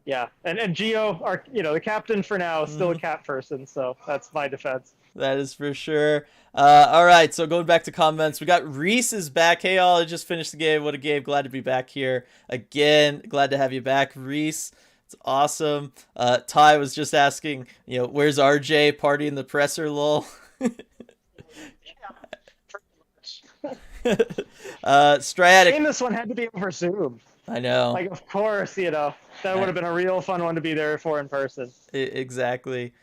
yeah, and Gio, our the captain for now, is still a cat person, so that's my defense. That is for sure. All right, so going back to comments, we got Reese is back. Hey all, I just finished the game. What a game! Glad to be back here again. Glad to have you back, Reese. It's awesome. Ty was just asking, where's RJ? Party in the presser, lol. Stratic. And this one had to be over Zoom. I know. Like, of course, that would have been a real fun one to be there for in person. Exactly.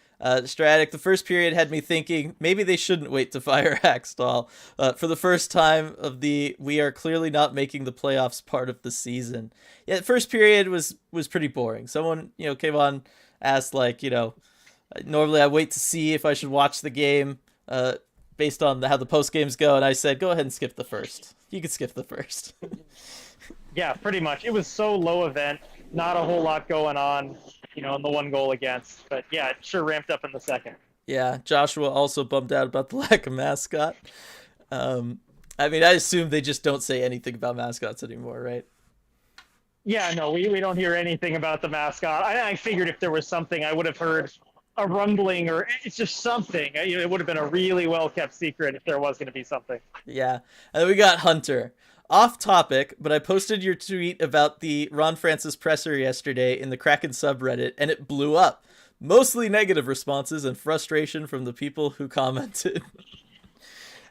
Stratic, the first period had me thinking maybe they shouldn't wait to fire Hackstall. For the first time of the we are clearly not making the playoffs part of the season. Yeah, the first period was pretty boring. Someone, came on, asked normally I wait to see if I should watch the game based on how the post games go, and I said, go ahead and skip the first. You can skip the first. Yeah, pretty much. It was so low event, not a whole lot going on, in the one goal against. But yeah, it sure ramped up in the second. Yeah, Joshua also bummed out about the lack of mascot. I assume they just don't say anything about mascots anymore, right? Yeah, no, we don't hear anything about the mascot. I figured if there was something, I would have heard a rumbling or it's just something. It would have been a really well-kept secret if there was going to be something. Yeah, and then we got Hunter. Off topic, but I posted your tweet about the Ron Francis presser yesterday in the Kraken subreddit, and it blew up. Mostly negative responses and frustration from the people who commented.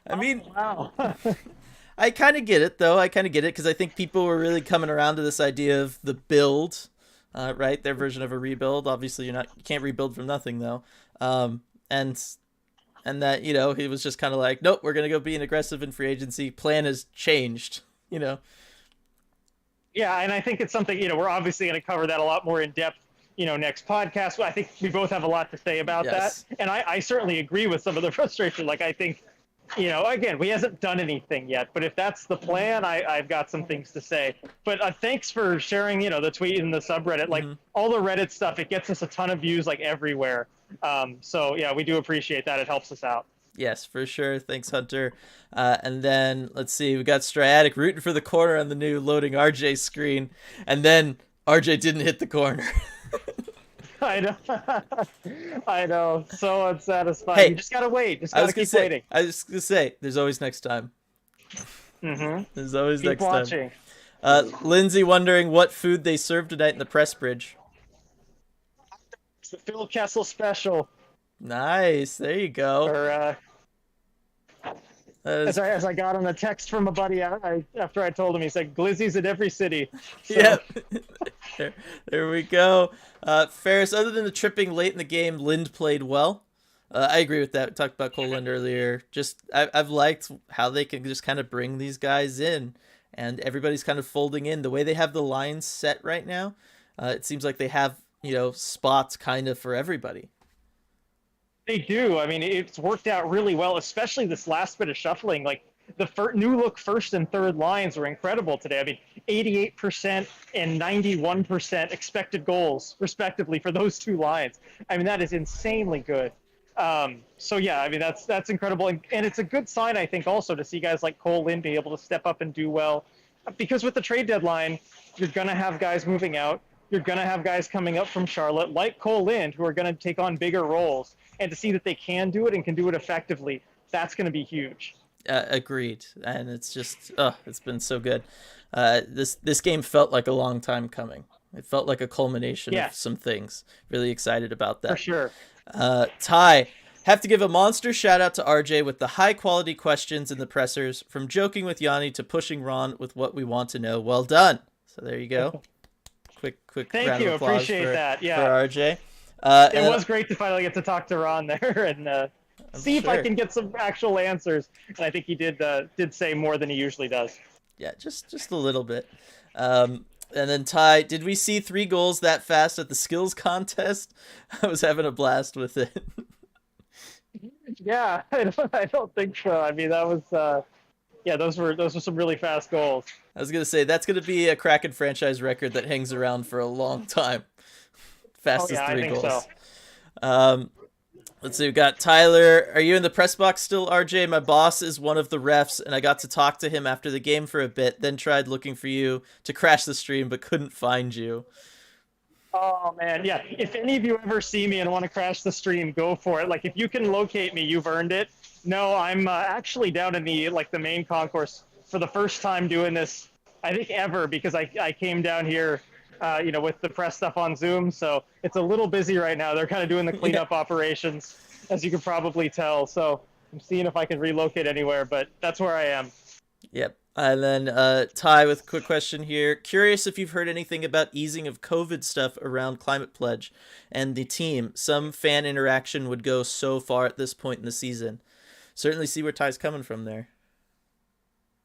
Wow. I kind of get it though. I kind of get it because I think people were really coming around to this idea of the build, right? Their version of a rebuild. Obviously, you can't rebuild from nothing though, and that he was just kind of like, nope, we're gonna go being aggressive in free agency. Plan has changed, Yeah, and I think it's something, we're obviously going to cover that a lot more in depth, next podcast. I think we both have a lot to say about Yes. that. And I certainly agree with some of the frustration. Like, I think, again, we hasn't done anything yet. But if that's the plan, I've got some things to say. But thanks for sharing, the tweet and the subreddit. Like, all the Reddit stuff, it gets us a ton of views, like, everywhere. So, yeah, we do appreciate that. It helps us out. Yes, for sure. Thanks, Hunter. And then let's see, we got Striatic rooting for the corner on the new loading RJ screen, and then RJ didn't hit the corner. I know. I know. So unsatisfying. Hey, you just gotta wait. Just gotta keep waiting. I was gonna say, there's always next time. There's always keep next watching. time. Lindsay wondering what food they served tonight in the press bridge. It's the Phil Kessel special. Nice. There you go. Or, as I got on a text from a buddy after I told him, he said, Glizzy's in every city. So. Yep. there we go. Ferris, other than the tripping late in the game, Lind played well. I agree with that. We talked about Cole Lind earlier. I've liked how they can just kind of bring these guys in, and everybody's kind of folding in. The way they have the lines set right now, it seems like they have, spots kind of for everybody. They do. I mean, it's worked out really well, especially this last bit of shuffling. Like, the new look first and third lines were incredible today. I mean, 88% and 91% expected goals, respectively, for those two lines. I mean, that is insanely good. So, yeah, I mean, that's incredible. And it's a good sign, I think, also to see guys like Cole Lind be able to step up and do well. Because with the trade deadline, you're going to have guys moving out. You're going to have guys coming up from Charlotte, like Cole Lind, who are going to take on bigger roles. And to see that they can do it and can do it effectively, that's going to be huge. Agreed. And it's just, it's been so good. This game felt like a long time coming. It felt like a culmination of some things. Really excited about that. For sure. Ty, have to give a monster shout out to RJ with the high quality questions in the pressers, from joking with Yanni to pushing Ron with what we want to know. Well done. So there you go. Quick Thank round you. of applause Appreciate that. Yeah. for RJ. It was great to finally get to talk to Ron there and see if I can get some actual answers. And I think he did say more than he usually does. Yeah, just a little bit. And then Ty, did we see 3 goals that fast at the skills contest? I was having a blast with it. Yeah, I don't think so. I mean, that was those were some really fast goals. I was gonna say that's gonna be a Kraken franchise record that hangs around for a long time. Fastest 3 goals. So. Let's see, we got Tyler. Are you in the press box still, RJ? My boss is one of the refs, and I got to talk to him after the game for a bit, then tried looking for you to crash the stream, but couldn't find you. Oh, man, yeah. If any of you ever see me and want to crash the stream, go for it. Like, if you can locate me, you've earned it. No, I'm actually down in the main concourse for the first time doing this, I think, ever, because I came down here with the press stuff on Zoom, so it's a little busy right now. They're kind of doing the cleanup operations, as you can probably tell. So I'm seeing if I can relocate anywhere, but that's where I am. Yep. And then Ty with a quick question here. Curious if you've heard anything about easing of COVID stuff around Climate Pledge and the team. Some fan interaction would go so far at this point in the season. Certainly see where Ty's coming from there.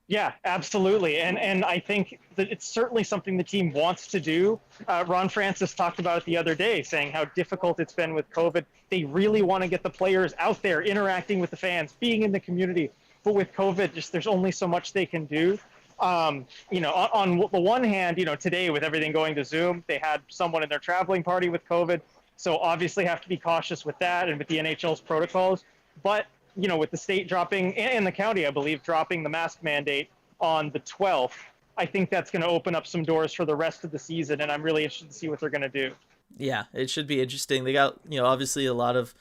Yeah, absolutely. And I think that it's certainly something the team wants to do. Ron Francis talked about it the other day, saying how difficult it's been with COVID. They really want to get the players out there interacting with the fans, being in the community. But with COVID, there's only so much they can do. On the one hand, today with everything going to Zoom, they had someone in their traveling party with COVID. So obviously have to be cautious with that and with the NHL's protocols. But with the state dropping, and the county, I believe, dropping the mask mandate on the 12th, I think that's going to open up some doors for the rest of the season, and I'm really interested to see what they're going to do. Yeah, it should be interesting. They got, obviously a lot of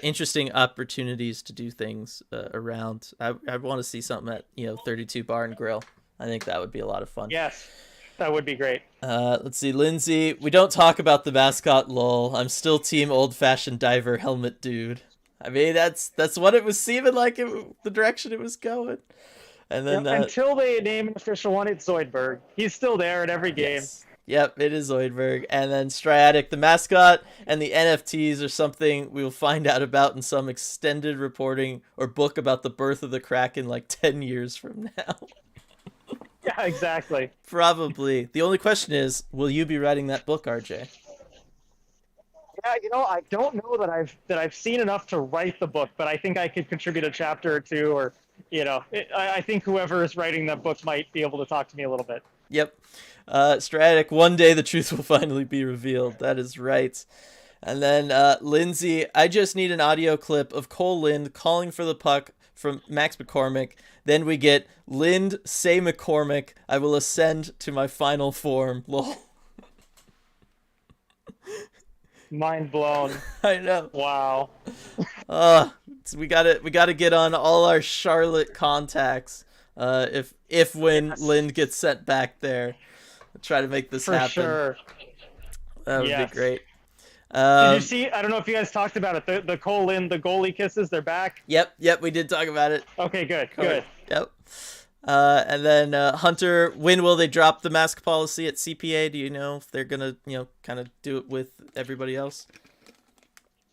interesting opportunities to do things around. I want to see something at, 32 Bar and Grill. I think that would be a lot of fun. Yes, that would be great. Let's see, Lindsay, we don't talk about the mascot, lol. I'm still team old-fashioned diver helmet dude. I mean, that's what it was seeming like, the direction it was going. And then Yep, until they name an official one, it's Zoidberg. He's still there at every game. yes. Yep, it is Zoidberg. And then Striatic, the mascot, and the NFTs are something we'll find out about in some extended reporting or book about the birth of the Kraken like 10 years from now. Yeah, exactly. Probably. The only question is, will you be writing that book, RJ? Yeah, I don't know that I've seen enough to write the book, but I think I could contribute a chapter or two, or I think whoever is writing that book might be able to talk to me a little bit. Yep. Stratic, one day the truth will finally be revealed. That is right. And then Lindsay, I just need an audio clip of Cole Lind calling for the puck from Max McCormick. Then we get Lind, say McCormick, I will ascend to my final form. Lol. Mind blown. I know. Wow. We gotta get on all our Charlotte contacts. If when Lind gets sent back there, try to make this happen. For sure. That would be great. Did you see? I don't know if you guys talked about it. The Cole Lind, the goalie kisses, they're back. Yep, we did talk about it. Okay, good. Yep. And then Hunter, when will they drop the mask policy at CPA? Do you know if they're gonna, kind of do it with everybody else?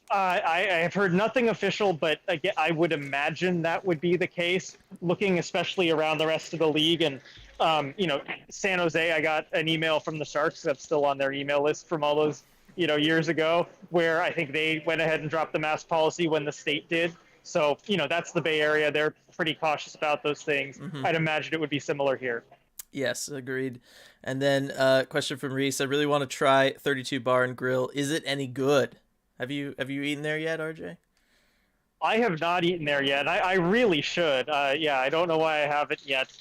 I have heard nothing official, but again, I would imagine that would be the case. Looking especially around the rest of the league, and San Jose, I got an email from the Sharks that's still on their email list from all those years ago, where I think they went ahead and dropped the mask policy when the state did. So that's the Bay Area. They're pretty cautious about those things. Mm-hmm. I'd imagine it would be similar here. Yes, agreed. And then question from Reese. I really want to try 32 Bar and Grill. Is it any good? Have you eaten there yet, RJ? I have not eaten there yet. I really should. I don't know why I haven't yet.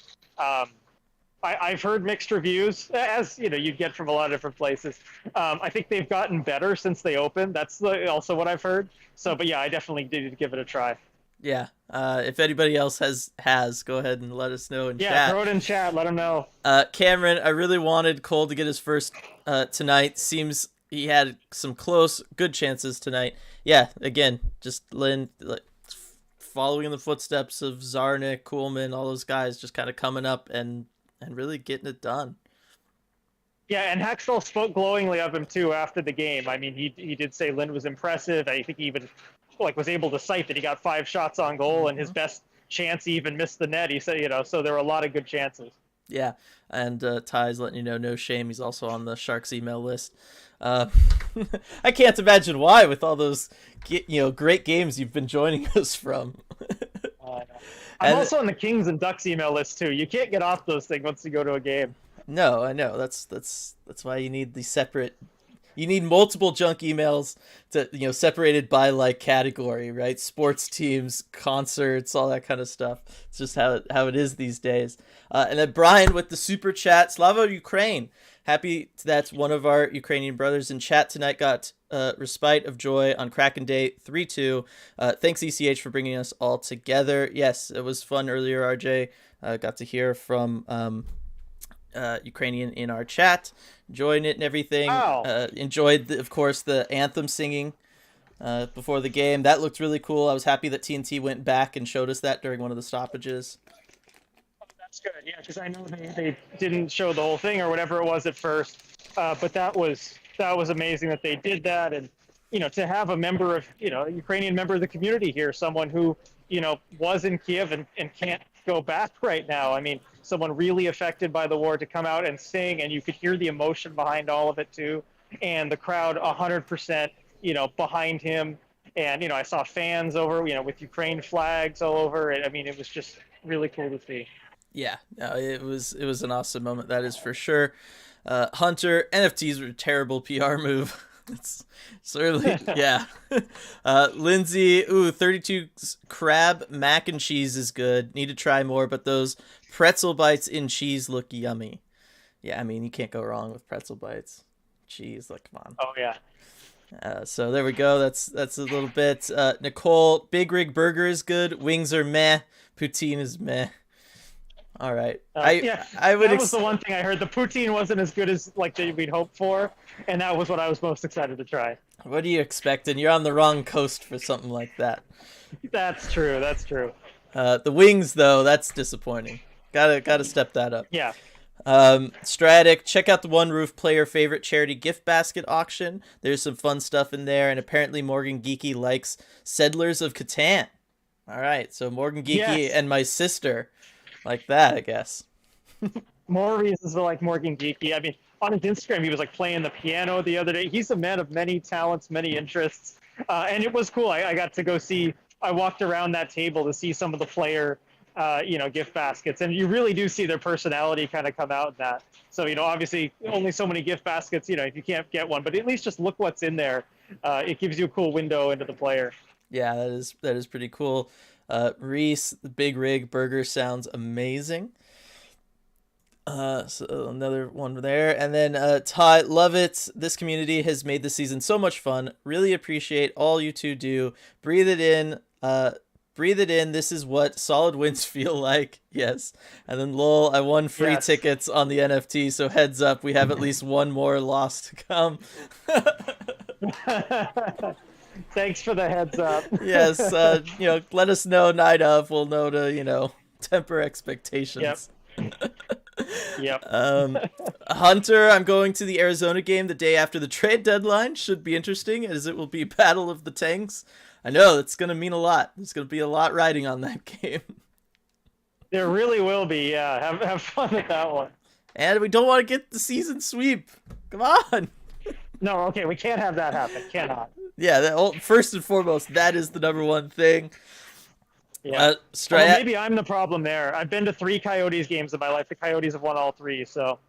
I've heard mixed reviews, as you get from a lot of different places. I think they've gotten better since they opened. That's also what I've heard. So, but yeah, I definitely need to give it a try. Yeah. If anybody else has, go ahead and let us know in chat. Yeah, throw it in chat. Let them know. Cameron, I really wanted Cole to get his first tonight. Seems he had some close, good chances tonight. Yeah, again, just Lynn, following in the footsteps of Zarnik, Kuhlman, all those guys, just kind of coming up and really getting it done. Yeah, and Hextall spoke glowingly of him too after the game. I mean, he did say Lynn was impressive. I think he even was able to cite that he got 5 shots on goal, and his best chance he even missed the net. He said, so there were a lot of good chances. Yeah, and Ty's letting you know, no shame. He's also on the Sharks email list. I can't imagine why, with all those great games you've been joining us from. I'm also on the Kings and Ducks email list too. You can't get off those things once you go to a game. No, I know. That's why you need the separate. You need multiple junk emails to separated by category, right? Sports teams, concerts, all that kind of stuff. It's just how it is these days. And then Brian with the super chat, Slava Ukraine. Happy that one of our Ukrainian brothers in chat tonight got respite of joy on Kraken Day 3-2. Thanks ECH for bringing us all together. Yes, it was fun earlier. RJ got to hear from Ukrainian in our chat, enjoying it and everything. Wow. Enjoyed of course the anthem singing before the game. That looked really cool. I was happy that TNT went back and showed us that during one of the stoppages. That's good, yeah, because I know they didn't show the whole thing or whatever it was at first, but that was amazing that they did that, and to have a member of a Ukrainian member of the community here, someone who was in Kiev and can't go back right now. I mean, someone really affected by the war to come out and sing, and you could hear the emotion behind all of it too, and the crowd 100% behind him, and I saw fans over with Ukraine flags all over it. I mean, it was just really cool to see. Yeah, no, it was an awesome moment, that is for sure. Hunter, NFTs were a terrible PR move. It's certainly, yeah. Lindsay, 32 crab mac and cheese is good. Need to try more, but those pretzel bites in cheese look yummy. Yeah, I mean, you can't go wrong with pretzel bites. Cheese, come on. Oh, yeah. So there we go. That's a little bit. Nicole, Big Rig Burger is good. Wings are meh. Poutine is meh. All right. I would. That was the one thing I heard. The poutine wasn't as good as we'd hoped for, and that was what I was most excited to try. What are you expecting? You're on the wrong coast for something like that. That's true. That's true. The wings, though, that's disappointing. Gotta step that up. Yeah. Stratic, check out the One Roof player favorite charity gift basket auction. There's some fun stuff in there, and apparently Morgan Geeky likes Settlers of Catan. All right, so Morgan Geeky Yes. and my sister like that, I guess. More reasons to like Morgan Geeky. I mean, on his Instagram, he was like playing the piano the other day. He's a man of many talents, many interests, and it was cool. I got to go see. I walked around that table to see some of the player, gift baskets, and you really do see their personality kind of come out in that. So obviously, only so many gift baskets. If you can't get one, but at least just look what's in there. It gives you a cool window into the player. Yeah, that is pretty cool. Reese, the Big Rig Burger sounds amazing. So another one there. And then Ty, love it. This community has made the season so much fun. Really appreciate all you two do. Breathe it in. Breathe it in. This is what solid wins feel like. Yes. And then lol, I won free tickets on the NFT, so heads up, we have at least one more loss to come. Thanks for the heads up. Yes, let us know night of. We'll know to, temper expectations. Yep. Hunter, I'm going to the Arizona game the day after the trade deadline. Should be interesting, as it will be Battle of the Tanks. I know, it's going to mean a lot. There's going to be a lot riding on that game. There really will be, yeah. Have fun with that one. And we don't want to get the season sweep. Come on. No, okay, we can't have that happen. Cannot. Yeah, first and foremost, that is the number one thing. Yeah. Maybe I'm the problem there. I've been to 3 Coyotes games in my life. The Coyotes have won all 3, so.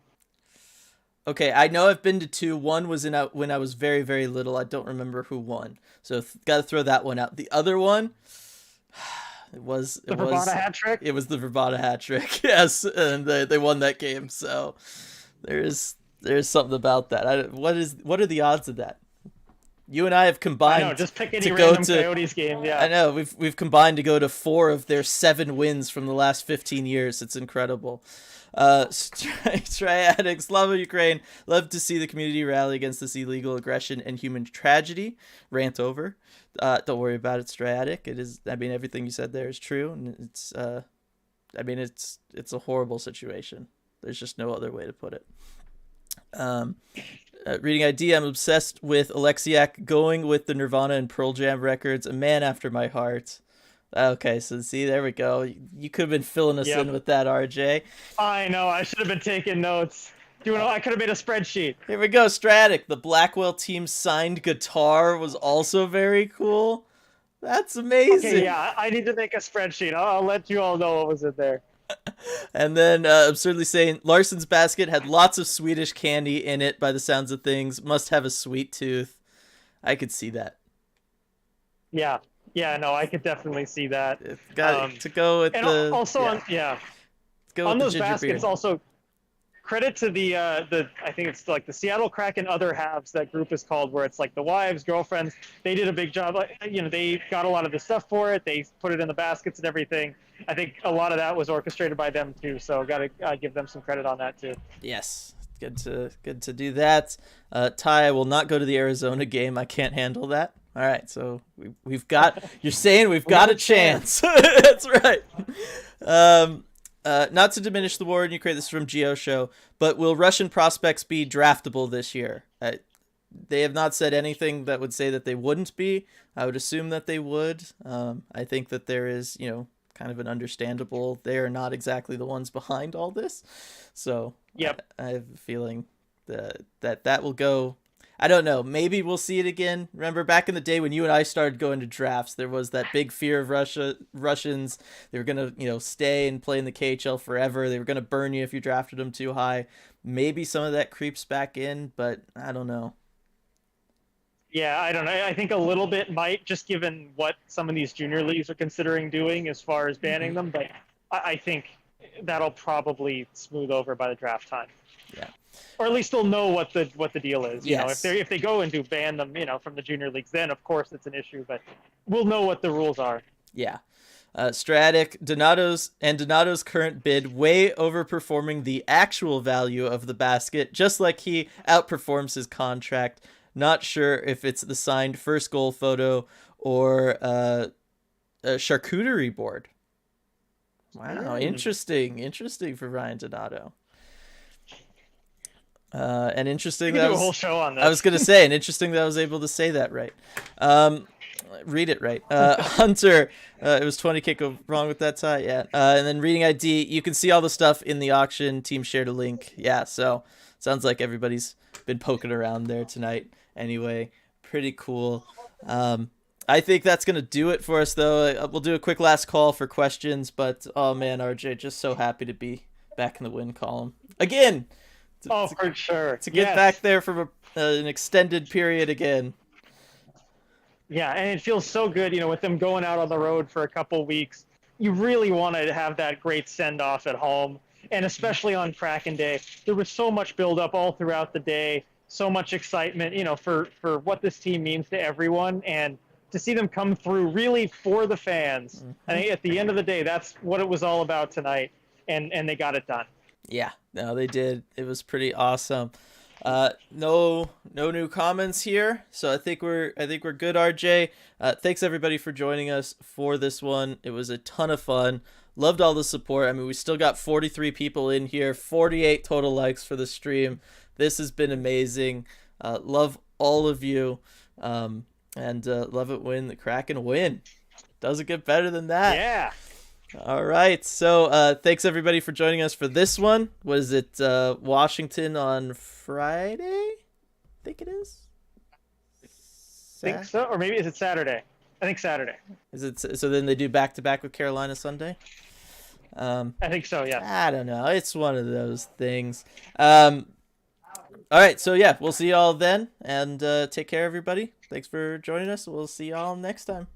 Okay, I know I've been to 2. One was when I was very, very little. I don't remember who won. So got to throw that one out. The other one, it was the Verbata hat trick. It was the Verbata hat trick. Yes, and they won that game. So there's something about that. What are the odds of that? You and I have combined. I know, just pick any random Coyotes game. Yeah, I know we've combined to go to 4 of their 7 wins from the last 15 years. It's incredible. Striatics, Slava Ukraine. Love to see the community rally against this illegal aggression and human tragedy. Rant over. Don't worry about it, Striatic. It is. I mean, everything you said there is true, and it's. It's a horrible situation. There's just no other way to put it. Reading ID, I'm obsessed with Alexiak, going with the Nirvana and Pearl Jam records. A man after my heart. Okay, so see, there we go. You could have been filling us in with that, RJ. I know. I should have been taking notes. I could have made a spreadsheet. Here we go, Stratic. The Blackwell team signed guitar was also very cool. That's amazing. Okay, yeah, I need to make a spreadsheet. I'll let you all know what was in there. And then absurdly saying Larson's basket had lots of Swedish candy in it by the sounds of things. Must have a sweet tooth. I could see that. Yeah, no, I could definitely see that. It's got to go with the also on those baskets beer. Also credit to the I think it's like the Seattle Kraken other halves, that group is called, where it's like the wives, girlfriends. They did a big job. They got a lot of the stuff for it. They put it in the baskets and everything. I think a lot of that was orchestrated by them too. So got to give them some credit on that too. Yes, good to do that. Ty, I will not go to the Arizona game. I can't handle that. All right, so we've got. You're saying we've got a chance. That's right. Not to diminish the war in Ukraine. This is from Geo Show, but will Russian prospects be draftable this year? They have not said anything that would say that they wouldn't be. I would assume that they would. I think that there is, kind of an understandable. They are not exactly the ones behind all this, so yep. I have a feeling that will go. I don't know. Maybe we'll see it again. Remember back in the day when you and I started going to drafts, there was that big fear of Russians. They were going to, stay and play in the KHL forever. They were going to burn you if you drafted them too high. Maybe some of that creeps back in, but I don't know. Yeah, I don't know. I think a little bit might, just given what some of these junior leagues are considering doing as far as banning them. But I think that'll probably smooth over by the draft time. Yeah. Or at least they'll know what the deal is. Yes. If they go and do ban them, from the junior leagues, then of course it's an issue. But we'll know what the rules are. Yeah. Stratic, Donato's current bid way overperforming the actual value of the basket, just like he outperforms his contract. Not sure if it's the signed first goal photo or a charcuterie board. Wow, interesting for Ryan Donato. And interesting We that could do a whole show on this. I was gonna say, and interesting that I was able to say that right. Read it right. Hunter, it was 20k wrong with that tie, yeah. And then reading ID, you can see all the stuff in the auction. Team shared a link, yeah. So sounds like everybody's been poking around there tonight. Anyway, pretty cool. I think that's gonna do it for us, though. We'll do a quick last call for questions, but oh man, RJ, just so happy to be back in the win column again. For sure. To get back there from an extended period again. Yeah, and it feels so good, with them going out on the road for a couple weeks. You really want to have that great send-off at home, and especially on Kraken Day. There was so much build-up all throughout the day, so much excitement, for what this team means to everyone, and to see them come through really for the fans. Mm-hmm. I think at the end of the day, that's what it was all about tonight, and they got it done. Yeah, no, they did. It was pretty awesome. No new comments here, so I think we're good. RJ, thanks everybody for joining us for this one. It was a ton of fun. Loved all the support. I mean, we still got 43 people in here, 48 total likes for the stream. This has been amazing. Love all of you, and love it when the Kraken win. Doesn't get better than that. Yeah. All right, so thanks everybody for joining us for this one. Was it Washington on Friday? I think it is. I think so, or maybe is it Saturday? I think Saturday. Is it so? Then they do back to back with Carolina Sunday. I think so. Yeah. I don't know. It's one of those things. All right, so yeah, we'll see y'all then, and take care, everybody. Thanks for joining us. We'll see y'all next time.